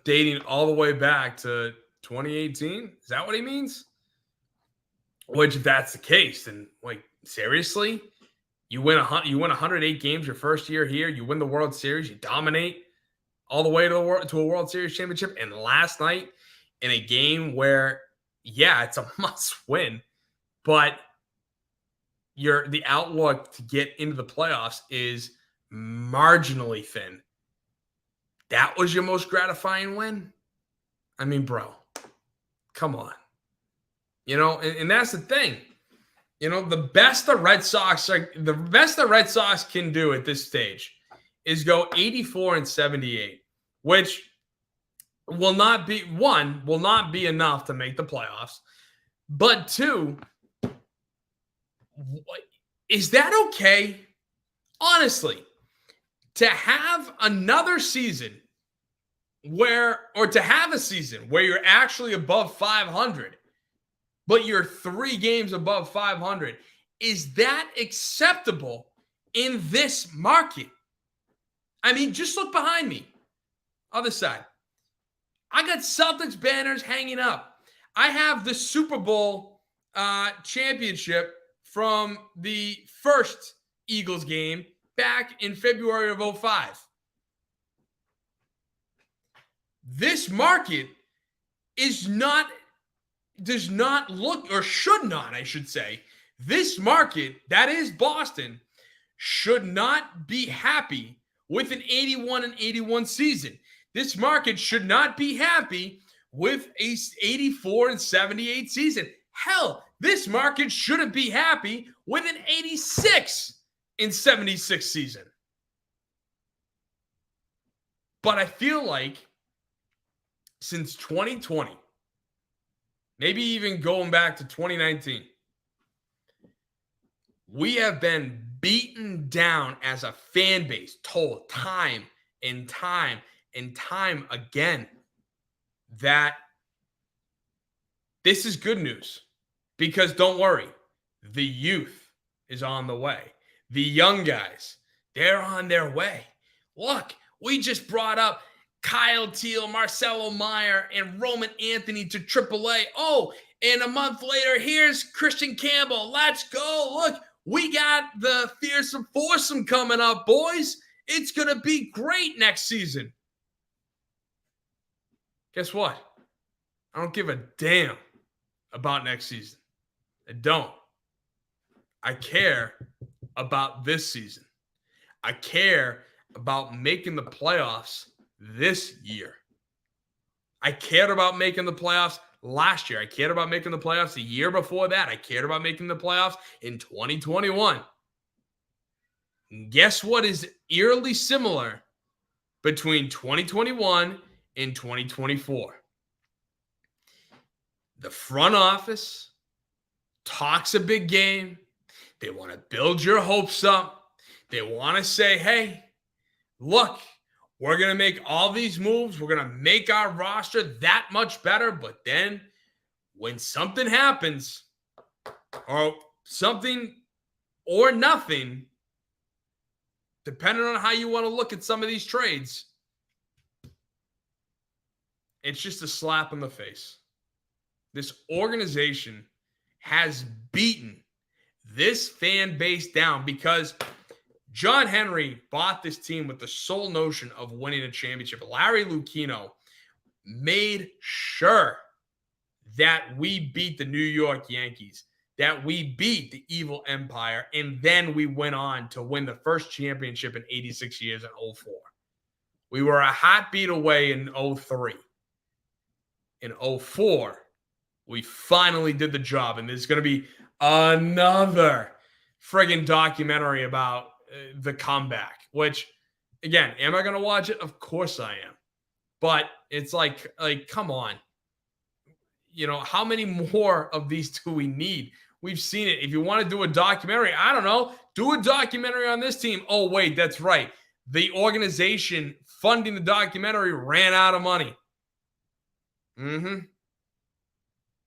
dating all the way back to 2018. Is that what he means? Which, if that's the case, then, seriously? You win 108 games your first year here. You win the World Series. You dominate all the way to a World Series championship. And last night, in a game where, yeah, it's a must win, but the outlook to get into the playoffs is marginally thin. That was your most gratifying win? I mean, bro, come on. And that's the thing. The best the Red Sox can do at this stage is go 84-78, which will not be enough to make the playoffs. But 2, is that okay? Honestly, to have another season or to have a season where you're actually above 500, but you're 3 games above 500, is that acceptable in this market? I mean, just look behind me. Other side. I got Celtics banners hanging up. I have the Super Bowl championship from the first Eagles game back in February of 2005. This market does not look, or should not, I should say, this market, that is Boston, should not be happy with an 81-81 season. This market should not be happy with a 84-78 season. Hell, this market shouldn't be happy with an 86-76 season. But I feel like since 2020, maybe even going back to 2019, we have been beaten down as a fan base, told time and time and time again that this is good news. Because don't worry, the youth is on the way. The young guys, they're on their way. Look, we just brought up Kyle Teal, Marcelo Meyer, and Roman Anthony to AAA. Oh, and a month later, here's Christian Campbell. Let's go. Look, we got the fearsome foursome coming up, boys. It's going to be great next season. Guess what? I don't give a damn about next season. I don't. I care about this season. I care about making the playoffs this year. I cared about making the playoffs last year. I cared about making the playoffs the year before that. I cared about making the playoffs in 2021. And guess what is eerily similar between 2021 and 2024? The front office talks a big game. They want to build your hopes up. They want to say, hey, look, we're going to make all these moves. We're going to make our roster that much better. But then when something happens, or something or nothing, depending on how you want to look at some of these trades, it's just a slap in the face. This organization has beaten this fan base down because John Henry bought this team with the sole notion of winning a championship. Larry Lucchino made sure that we beat the New York Yankees, that we beat the evil empire, and then we went on to win the first championship in 86 years in 2004. We were a hot beat away in 2003. In 2004, we finally did the job, and there's going to be another friggin' documentary about the comeback, which, again, am I going to watch it? Of course I am. But it's like, come on. You know, how many more of these do we need? We've seen it. If you want to do a documentary, I don't know, do a documentary on this team. Oh, wait, that's right. The organization funding the documentary ran out of money.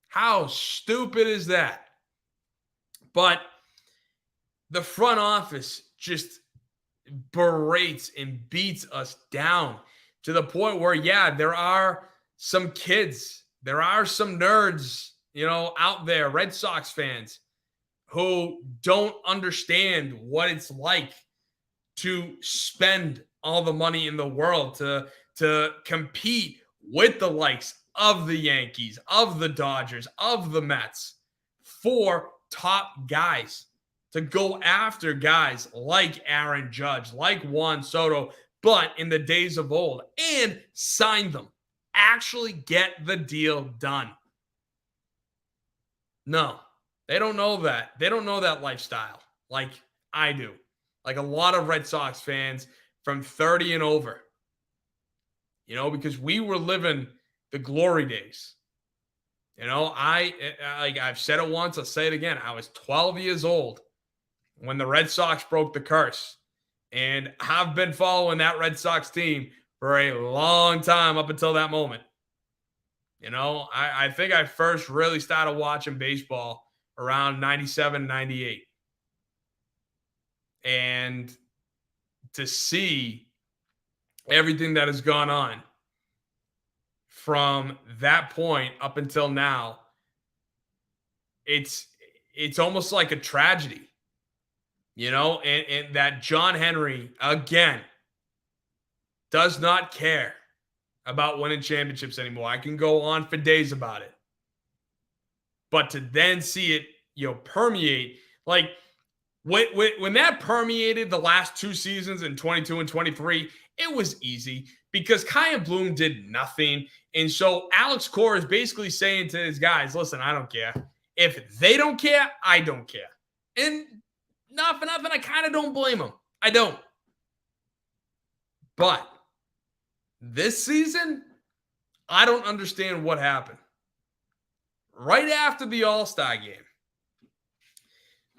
How stupid is that? But the front office just berates and beats us down to the point where, yeah, there are some kids, there are some nerds, you know, out there, Red Sox fans, who don't understand what it's like to spend all the money in the world to compete with the likes of the Yankees, of the Dodgers, of the Mets, for top guys, to go after guys like Aaron Judge, like Juan Soto, but in the days of old, and sign them, actually get the deal done. No, they don't know that. They don't know that lifestyle like I do, like a lot of Red Sox fans from 30 and over, you know, because we were living the glory days. You know, I've said it once, I'll say it again. I was 12 years old when the Red Sox broke the curse. And I've been following that Red Sox team for a long time up until that moment. You know, I think I first really started watching baseball around 97, 98. And to see everything that has gone on from that point up until now, it's almost like a tragedy, you know, and that John Henry, again, does not care about winning championships anymore. I can go on for days about it. But to then see it, you know, permeate, like when that permeated the last two seasons in 22 and 23, it was easy because Kyan Bloom did nothing. And so Alex Cora is basically saying to his guys, listen, I don't care. If they don't care, I don't care. And not for nothing, I kind of don't blame him. I don't. But this season, I don't understand what happened. Right after the All-Star game,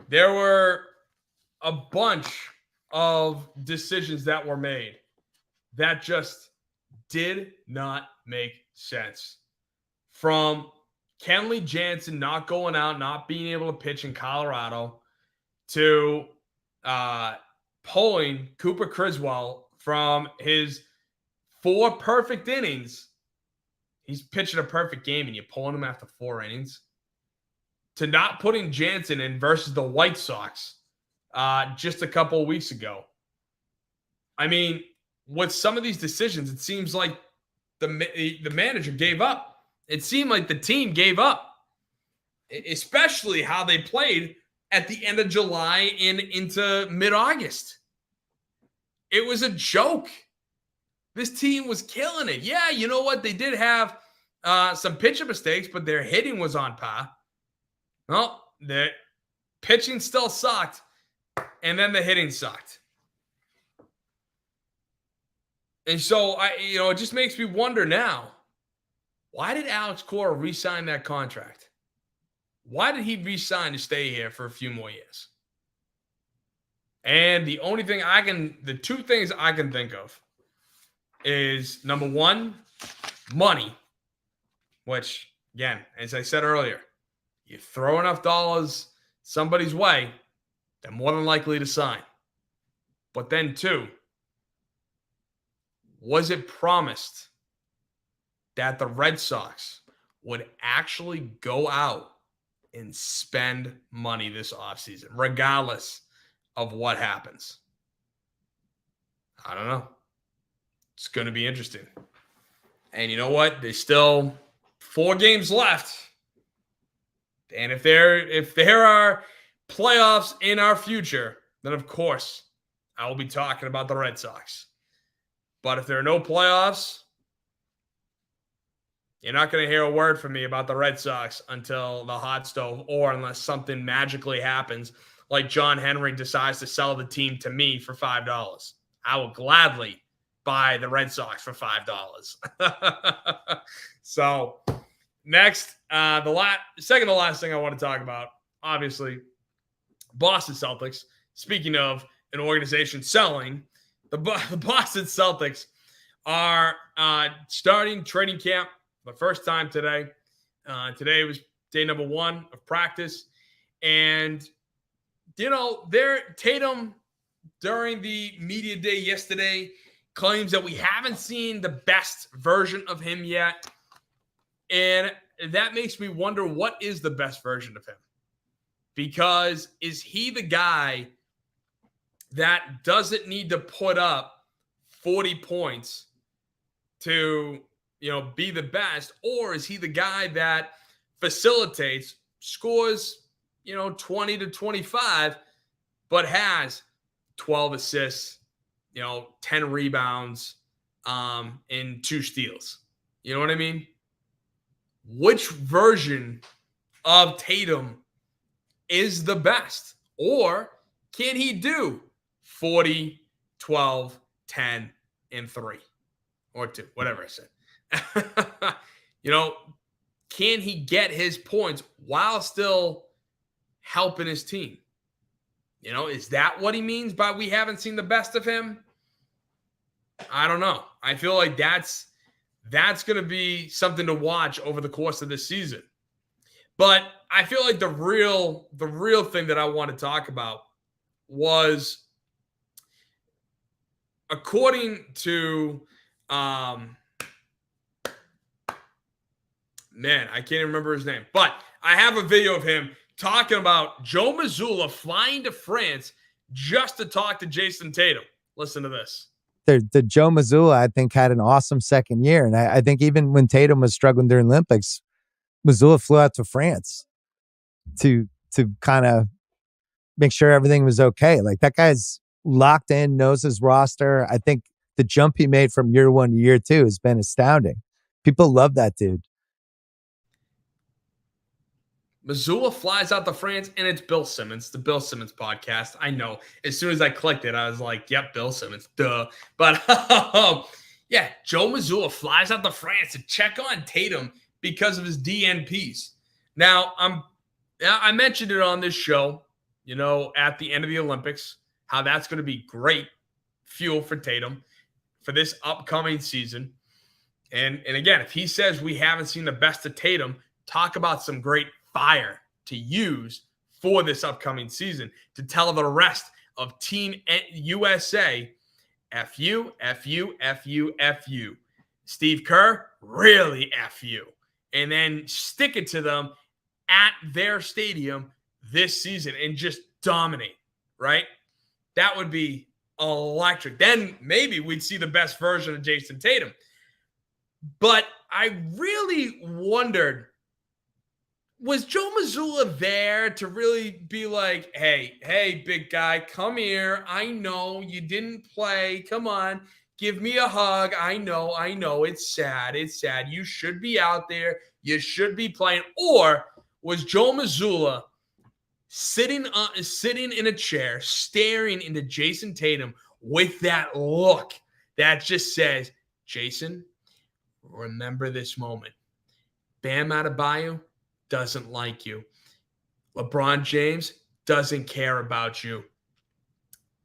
there were a bunch of decisions that were made that just did not make sense. From Kenley Jansen not going out, not being able to pitch in Colorado, to pulling Cooper Criswell from his 4 perfect innings. He's pitching a perfect game and you're pulling him after 4 innings. To not putting Jansen in versus the White Sox just a couple of weeks ago. I mean, with some of these decisions, it seems like the manager gave up. It seemed like the team gave up, especially how they played at the end of July and into mid-August. It was a joke. This team was killing it. Yeah, you know what? They did have some pitching mistakes, but their hitting was on par. Well, their pitching still sucked, and then the hitting sucked. And so, it just makes me wonder now, why did Alex Cora re-sign that contract? Why did he re-sign to stay here for a few more years? And the two things I can think of is, number one, money, which, again, as I said earlier, you throw enough dollars somebody's way, they're more than likely to sign. But then, two, was it promised that the Red Sox would actually go out and spend money this offseason, regardless of what happens? I don't know. It's going to be interesting. And you know what? There's still 4 games left. And if there are playoffs in our future, then of course I will be talking about the Red Sox. But if there are no playoffs, you're not going to hear a word from me about the Red Sox until the hot stove, or unless something magically happens, like John Henry decides to sell the team to me for $5. I will gladly buy the Red Sox for $5. So next, the second to last thing I want to talk about, obviously, Boston Celtics. Speaking of an organization selling, the Boston Celtics are starting training camp for the first time today. Today was day number 1 of practice. And, Tatum, during the media day yesterday, claims that we haven't seen the best version of him yet. And that makes me wonder, what is the best version of him? Because is he the guy that doesn't need to put up 40 points to, be the best? Or is he the guy that facilitates, scores, 20 to 25, but has 12 assists, 10 rebounds, and 2 steals? You know what I mean? Which version of Tatum is the best? Or can he do 40, 12, 10, and 3? Or 2, whatever I said. Can he get his points while still helping his team? Is that what he means by we haven't seen the best of him? I don't know. I feel like that's going to be something to watch over the course of this season. But I feel like the real thing that I want to talk about was, according to man, I can't even remember his name, but I have a video of him talking about Joe Mazzulla flying to France just to talk to Jason Tatum. Listen to this. The Joe Mazzulla, I think, had an awesome second year. And I think even when Tatum was struggling during the Olympics, Mazzulla flew out to France to kind of make sure everything was okay. Like, that guy's locked in, knows his roster. I think the jump he made from year one to year two has been astounding. People love that dude. Mazzulla flies out to France, and it's Bill Simmons, the Bill Simmons podcast. I know. As soon as I clicked it, I was like, yep, Bill Simmons, duh. But yeah, Joe Mazzulla flies out to France to check on Tatum because of his DNPs. Now, I mentioned it on this show, at the end of the Olympics, how that's going to be great fuel for Tatum for this upcoming season. And again, if he says we haven't seen the best of Tatum, talk about some great fire to use for this upcoming season to tell the rest of Team USA, F you, F you, F you, F you. Steve Kerr, really F you. And then stick it to them at their stadium this season and just dominate, right? That would be electric. Then maybe we'd see the best version of Jason Tatum. But I really wondered, was Joe Mazzulla there to really be like, hey, big guy, come here. I know you didn't play. Come on, give me a hug. I know. It's sad. You should be out there. You should be playing. Or was Joe Mazzulla sitting in a chair, staring into Jason Tatum with that look that just says, Jason, remember this moment. Bam Adebayo doesn't like you. LeBron James doesn't care about you.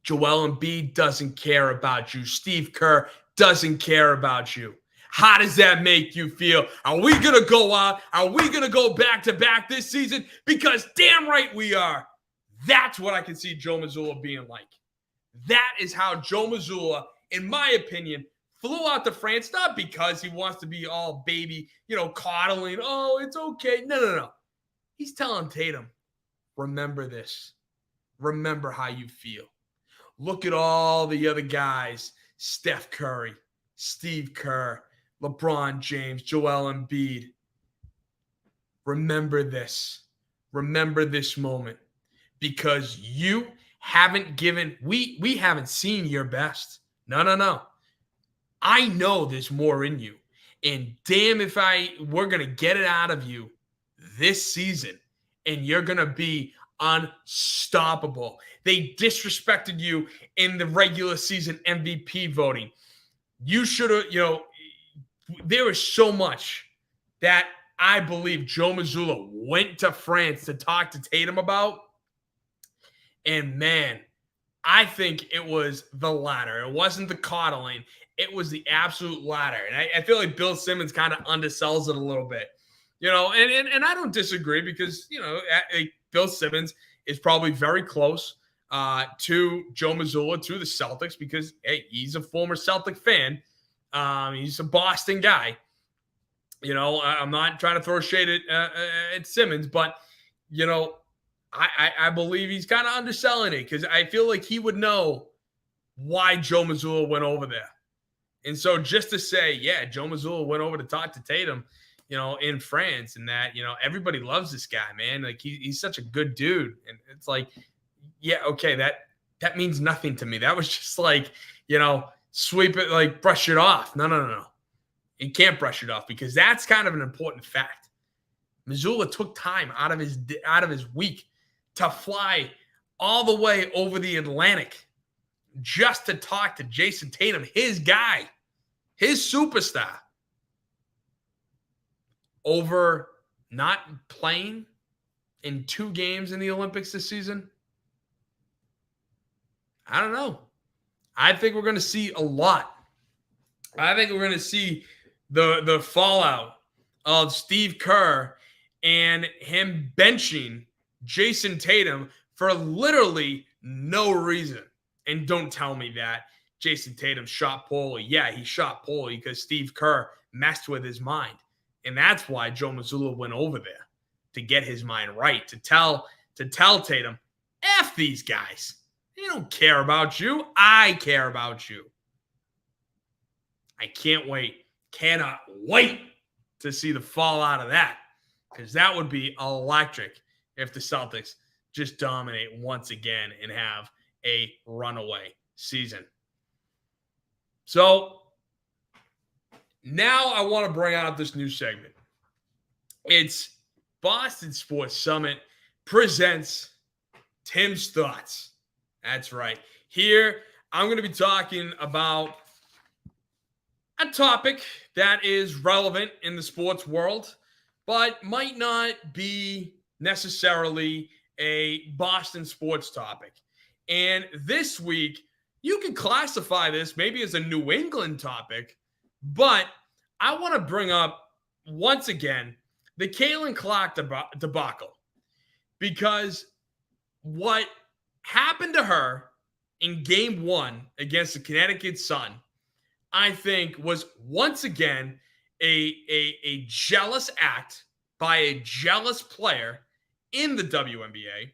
Joel Embiid doesn't care about you. Steve Kerr doesn't care about you. How does that make you feel? Are we going to go out? Are we going to go back-to-back this season? Because damn right we are. That's what I can see Joe Mazzulla being like. That is how Joe Mazzulla, in my opinion, flew out to France, not because he wants to be all baby, coddling. Oh, it's okay. No. He's telling Tatum, remember this. Remember how you feel. Look at all the other guys. Steph Curry, Steve Kerr, LeBron James, Joel Embiid. Remember this. Remember this moment. Because you haven't given, we haven't seen your best. No. I know there's more in you. And damn if we're going to get it out of you this season. And you're going to be unstoppable. They disrespected you in the regular season MVP voting. You should have, there was so much that I believe Joe Mazzulla went to France to talk to Tatum about. And man, I think it was the latter. It wasn't the coddling. It was the absolute latter. And I feel like Bill Simmons kind of undersells it a little bit, and I don't disagree because, Bill Simmons is probably very close to Joe Mazzulla, to the Celtics, because, hey, he's a former Celtic fan. He's a Boston guy. I'm not trying to throw shade at Simmons, but, I believe he's kind of underselling it because I feel like he would know why Joe Mazzulla went over there. And so just to say, yeah, Joe Mazzulla went over to talk to Tatum, in France, and that, everybody loves this guy, man. Like he's such a good dude. And it's like, yeah, okay, that means nothing to me. That was just like, sweep it, like brush it off. No. You can't brush it off because that's kind of an important fact. Mazzulla took time out of his week to fly all the way over the Atlantic just to talk to Jason Tatum, his guy, his superstar, over not playing in 2 games in the Olympics this season. I don't know. I think we're going to see a lot I think we're going to see the fallout of Steve Kerr and him benching Jason Tatum for literally no reason. And don't tell me that Jason Tatum shot poorly. Yeah, he shot poorly because Steve Kerr messed with his mind. And that's why Joe Mazzulla went over there, to get his mind right, to tell Tatum, F these guys. They don't care about you. I care about you. I can't wait. Cannot wait to see the fallout of that, because that would be electric if the Celtics just dominate once again and have a runaway season. So now I want to bring out this new segment. It's Boston Sports Summit presents Tim's Thoughts. That's right. Here, I'm going to be talking about a topic that is relevant in the sports world, but might not be necessarily a Boston sports topic. And this week, you can classify this maybe as a New England topic, but I want to bring up, once again, the Caitlin Clark debacle, because what happened to her in Game 1 against the Connecticut Sun, I think, was once again a jealous act by a jealous player in the WNBA.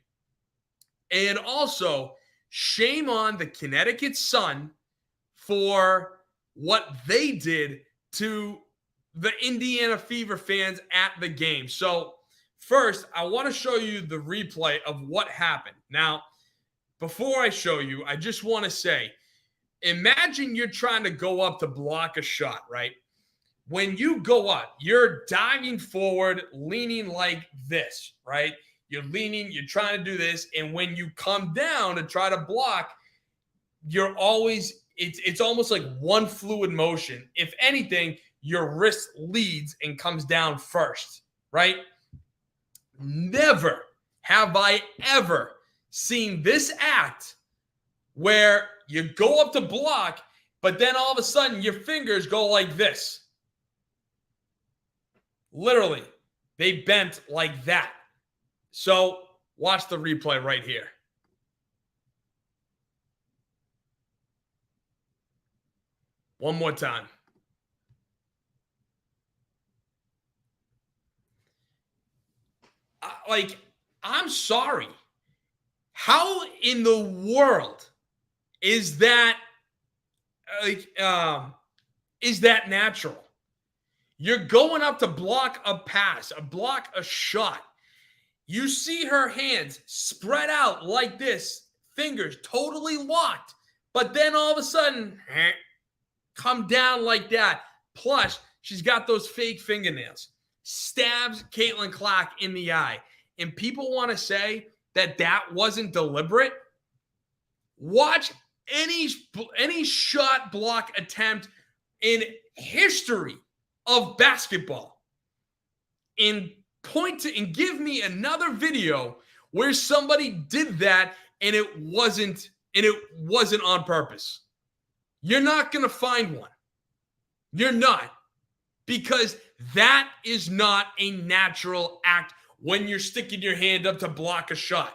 And also, shame on the Connecticut Sun for what they did to the Indiana Fever fans at the game. So first, I want to show you the replay of what happened. Now, before I show you, I just want to say, imagine you're trying to go up to block a shot, right? When you go up, you're diving forward, leaning like this, right? You're leaning, you're trying to do this. And when you come down to try to block, you're always, it's almost like one fluid motion. If anything, your wrist leads and comes down first, right? Never have I ever seen this act where you go up to block, but then all of a sudden your fingers go like this. Literally, they bent like that. So watch the replay right here. One more time. I'm sorry. How in the world is that natural? You're going up to block a pass, block a shot. You see her hands spread out like this, fingers totally locked, but then all of a sudden, come down like that. Plus, she's got those fake fingernails. Stabs Caitlin Clark in the eye. And people want to say that wasn't deliberate. Watch any shot block attempt in history of basketball and point to and give me another video where somebody did that and it wasn't on purpose. You're not going to find one. You're not, because that is not a natural act when you're sticking your hand up to block a shot.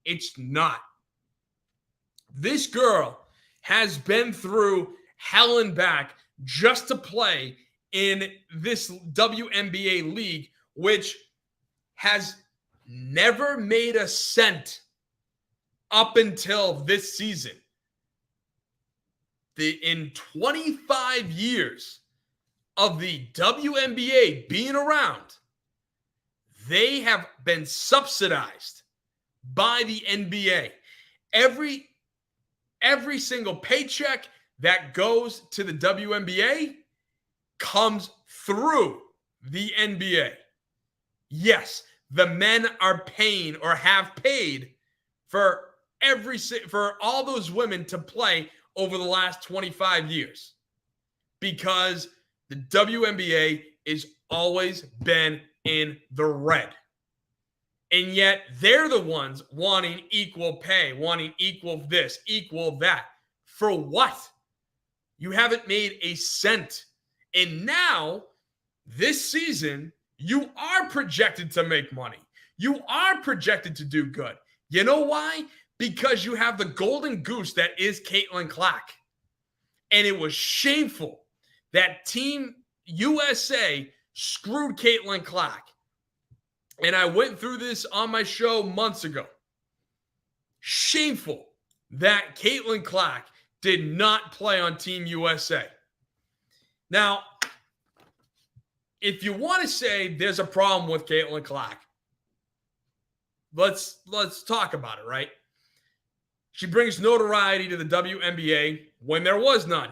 It's not. This girl has been through hell and back just to play in this WNBA league, which has never made a cent up until this season. In 25 years of the WNBA being around, they have been subsidized by the NBA. Every single paycheck that goes to the WNBA comes through the NBA. Yes, the men are paying or have paid for all those women to play over the last 25 years, because the WNBA has always been in the red. And yet they're the ones wanting equal pay, wanting equal this, equal that. For what? You haven't made a cent. And now, this season, you are projected to make money. You are projected to do good. You know why? Because you have the golden goose that is Caitlin Clark. And it was shameful that Team USA screwed Caitlin Clark. And I went through this on my show months ago. Shameful that Caitlin Clark did not play on Team USA. Now, if you want to say there's a problem with Caitlin Clark, let's talk about it, right? She brings notoriety to the WNBA when there was none,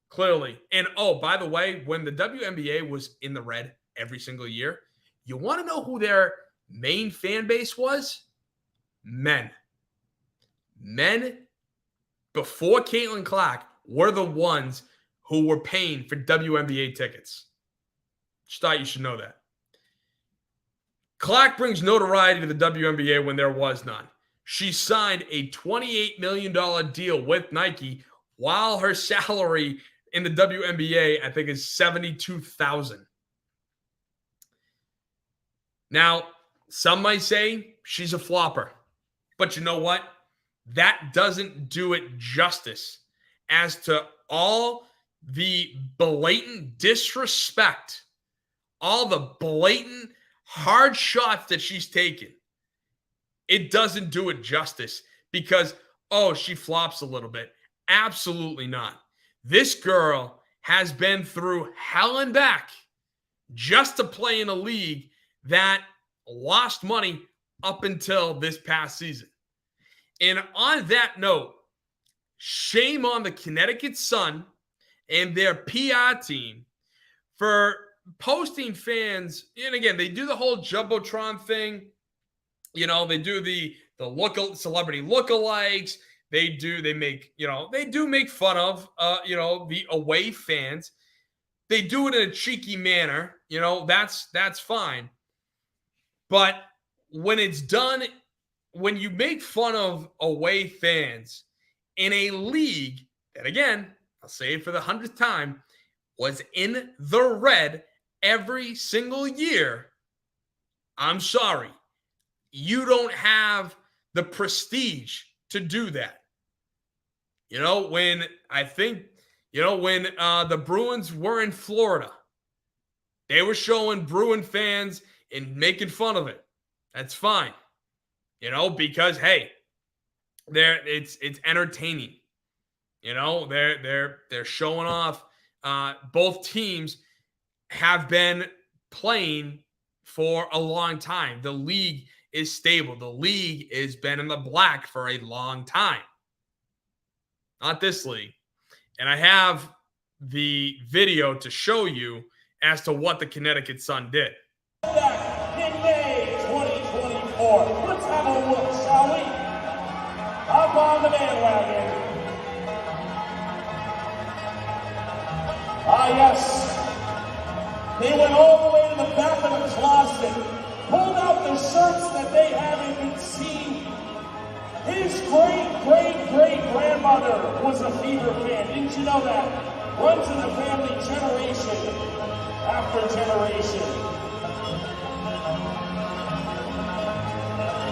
clearly. And oh, by the way, when the WNBA was in the red every single year, you want to know who their main fan base was? Men. Men before Caitlin Clark were the ones who were paying for WNBA tickets. Just thought you should know that. Clark brings notoriety to the WNBA when there was none. She signed a $28 million deal with Nike while her salary in the WNBA, I think, is $72,000. Now, some might say she's a flopper. But you know what? That doesn't do it justice as to all the blatant disrespect, all the blatant hard shots that she's taken. It doesn't do it justice because, oh, she flops a little bit. Absolutely not. This girl has been through hell and back just to play in a league that lost money up until this past season. And on that note, shame on the Connecticut Sun and their PR team for posting fans. And again, they do the whole Jumbotron thing. You know, they do the celebrity lookalikes. They do make fun of, the away fans. They do it in a cheeky manner. You know, that's fine. But when it's done, when you make fun of away fans in a league that, again, I'll say it for the 100th time, was in the red every single year, I'm sorry. You don't have the prestige to do that. You know, when the Bruins were in Florida, they were showing Bruin fans and making fun of it. That's fine. You know, because hey, it's entertaining. You know, they're showing off. Both teams have been playing for a long time. The league is stable. The league has been in the black for a long time. Not this league. And I have the video to show you as to what the Connecticut Sun did. In May 2024, let's have a look, shall we? Up on the bandwagon. Ah, yes. They went all the way to the back of the closet, pulled out the shirts that they haven't been seen. His great-great-great-grandmother was a Fever fan. Didn't you know that? Runs in the family generation after generation.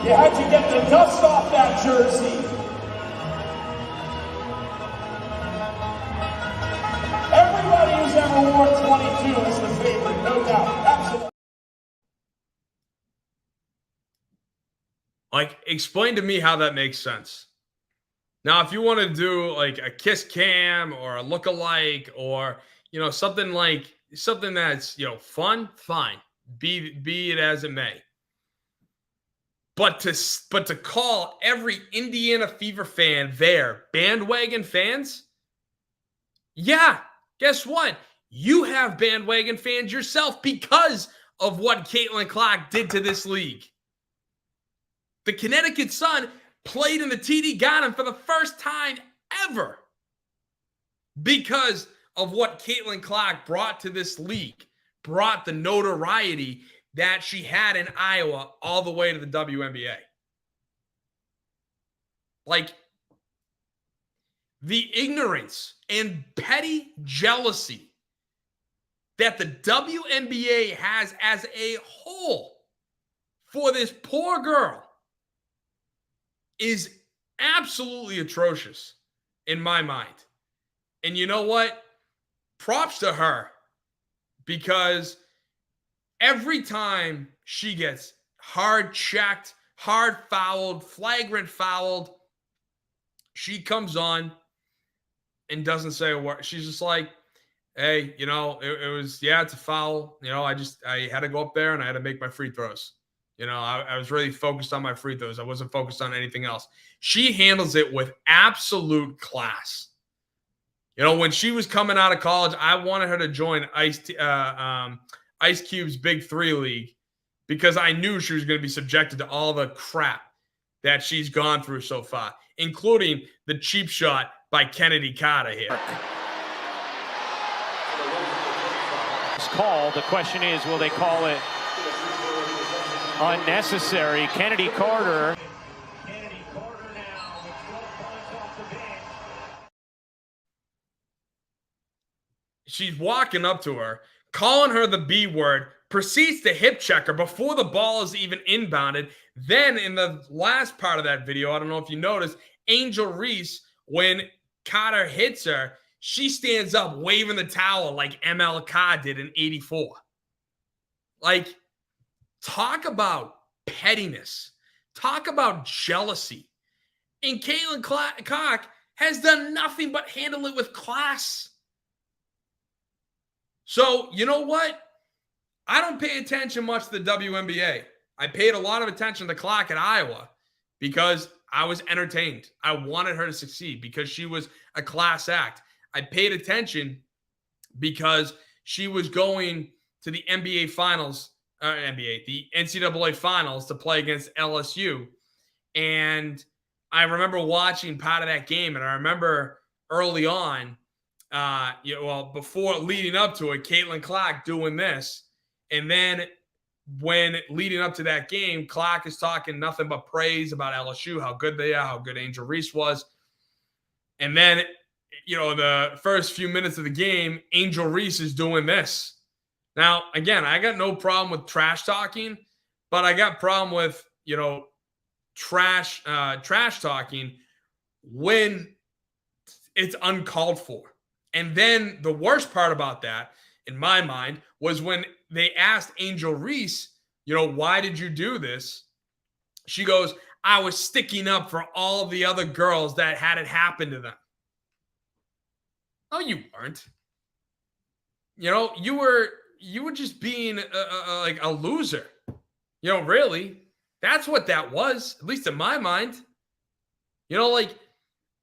You had to get the dust off that jersey. Everybody who's ever worn 22 is the favorite, no doubt. Absolutely. Like, explain to me how that makes sense. Now, if you want to do like a kiss cam or a look-alike or, something that's, fun, fine. Be it as it may. But to call every Indiana Fever fan their bandwagon fans, yeah, guess what? You have bandwagon fans yourself because of what Caitlin Clark did to this league. The Connecticut Sun played in the TD Garden for the first time ever because of what Caitlin Clark brought to this league, brought the notoriety that she had in Iowa all the way to the WNBA. Like, the ignorance and petty jealousy that the WNBA has as a whole for this poor girl is absolutely atrocious in my mind. And you know what? Props to her, because every time she gets hard checked, hard fouled, flagrant fouled, she comes on and doesn't say a word. She's just like, hey, you know, it was, yeah, it's a foul. You know, I had to go up there and I had to make my free throws. You know, I was really focused on my free throws. I wasn't focused on anything else. She handles it with absolute class. You know, when she was coming out of college, I wanted her to join Ice Cube's Big Three League, because I knew she was going to be subjected to all the crap that she's gone through so far, including the cheap shot by Kennedy Carter here. It's called. The question is, will they call it unnecessary? Kennedy Carter now with 12 points off the bench. She's walking up to her, calling her the B word, proceeds to hip check her before the ball is even inbounded. Then in the last part of that video, I don't know if you noticed, Angel Reese, when Carter hits her, she stands up waving the towel like MLK did in '84. Like, talk about pettiness. Talk about jealousy. And Caitlin Clark has done nothing but handle it with class. So, you know what? I don't pay attention much to the WNBA. I paid a lot of attention to Clark at Iowa because I was entertained. I wanted her to succeed because she was a class act. I paid attention because she was going to the the NCAA finals to play against LSU. And I remember watching part of that game, and I remember early on, before leading up to it, Caitlin Clark doing this. And then when leading up to that game, Clark is talking nothing but praise about LSU, how good they are, how good Angel Reese was. And then, the first few minutes of the game, Angel Reese is doing this. Now, again, I got no problem with trash talking, but I got problem with, trash talking when it's uncalled for. And then the worst part about that, in my mind, was when they asked Angel Reese, why did you do this? She goes, I was sticking up for all the other girls that had it happen to them. No, you weren't. You were just being like a loser. Really. That's what that was, at least in my mind.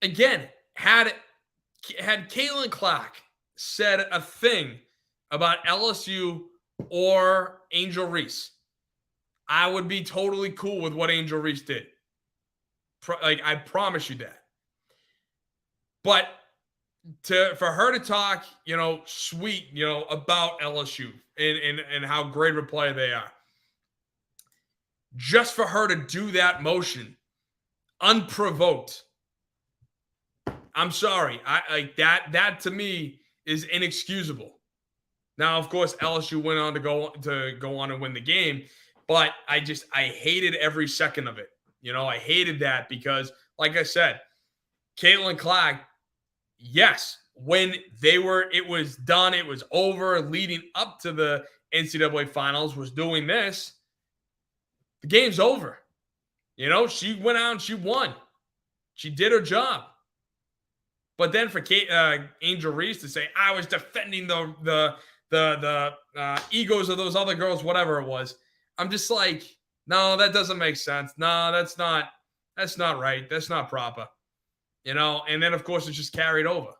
Again, had Caitlin Clark said a thing about LSU or Angel Reese, I would be totally cool with what Angel Reese did. I promise you that. But for her to talk, sweet, about LSU and how great of a player they are, just for her to do that motion unprovoked, I'm sorry. That to me is inexcusable. Now, of course, LSU went on to go on and win the game, but I hated every second of it. I hated that because, like I said, Caitlin Clark, yes, when it was done, it was over, leading up to the NCAA finals, was doing this. The game's over. She went out and she won. She did her job. But then for Angel Reese to say, I was defending the egos of those other girls, whatever it was, I'm just like, no, that doesn't make sense. No, that's not right. That's not proper. And then, of course, it's just carried over.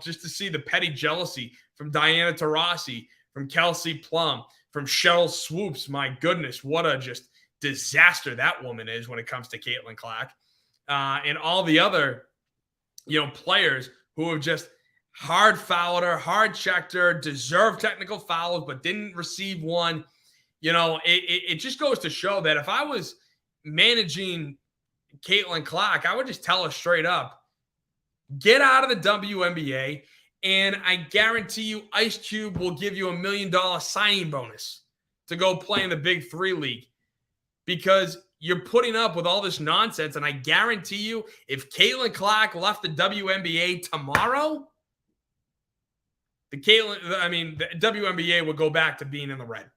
Just to see the petty jealousy from Diana Taurasi, from Kelsey Plum, from Cheryl Swoops. My goodness, what a just disaster that woman is when it comes to Caitlin Clark. And all the other, players who have just hard fouled her, hard checked her, deserved technical fouls, but didn't receive one. It just goes to show that if I was managing Caitlin Clark, I would just tell her straight up, Get out of the WNBA, and I guarantee you Ice Cube will give you $1 million signing bonus to go play in the Big 3 league, because you're putting up with all this nonsense. And I guarantee you, if Caitlin Clark left the WNBA tomorrow, the WNBA would go back to being in the red.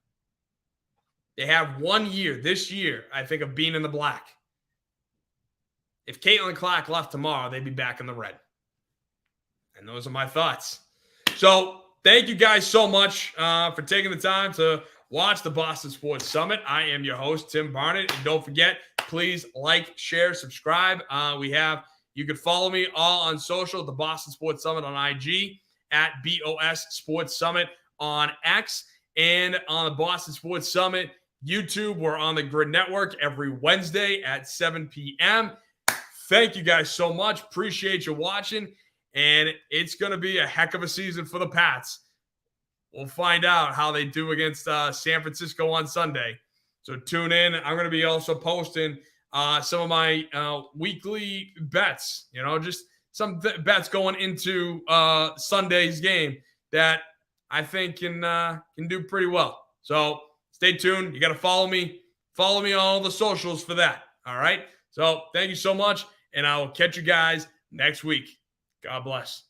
They have 1 year this year, I think, of being in the black. If Caitlin Clark left tomorrow, they'd be back in the red. And those are my thoughts. So thank you guys so much for taking the time to watch the Boston Sports Summit. I am your host, Tim Barnett. And don't forget, please like, share, subscribe. You can follow me all on social, the Boston Sports Summit on IG, at BOS Sports Summit on X, and on the Boston Sports Summit YouTube. We're on the Grid Network every Wednesday at 7 p.m. Thank you guys so much. Appreciate you watching. And it's going to be a heck of a season for the Pats. We'll find out how they do against San Francisco on Sunday. So tune in. I'm going to be also posting some of my weekly bets, just some bets going into Sunday's game that I think can do pretty well. So stay tuned. You got to follow me. Follow me on all the socials for that. All right. So thank you so much. And I will catch you guys next week. God bless.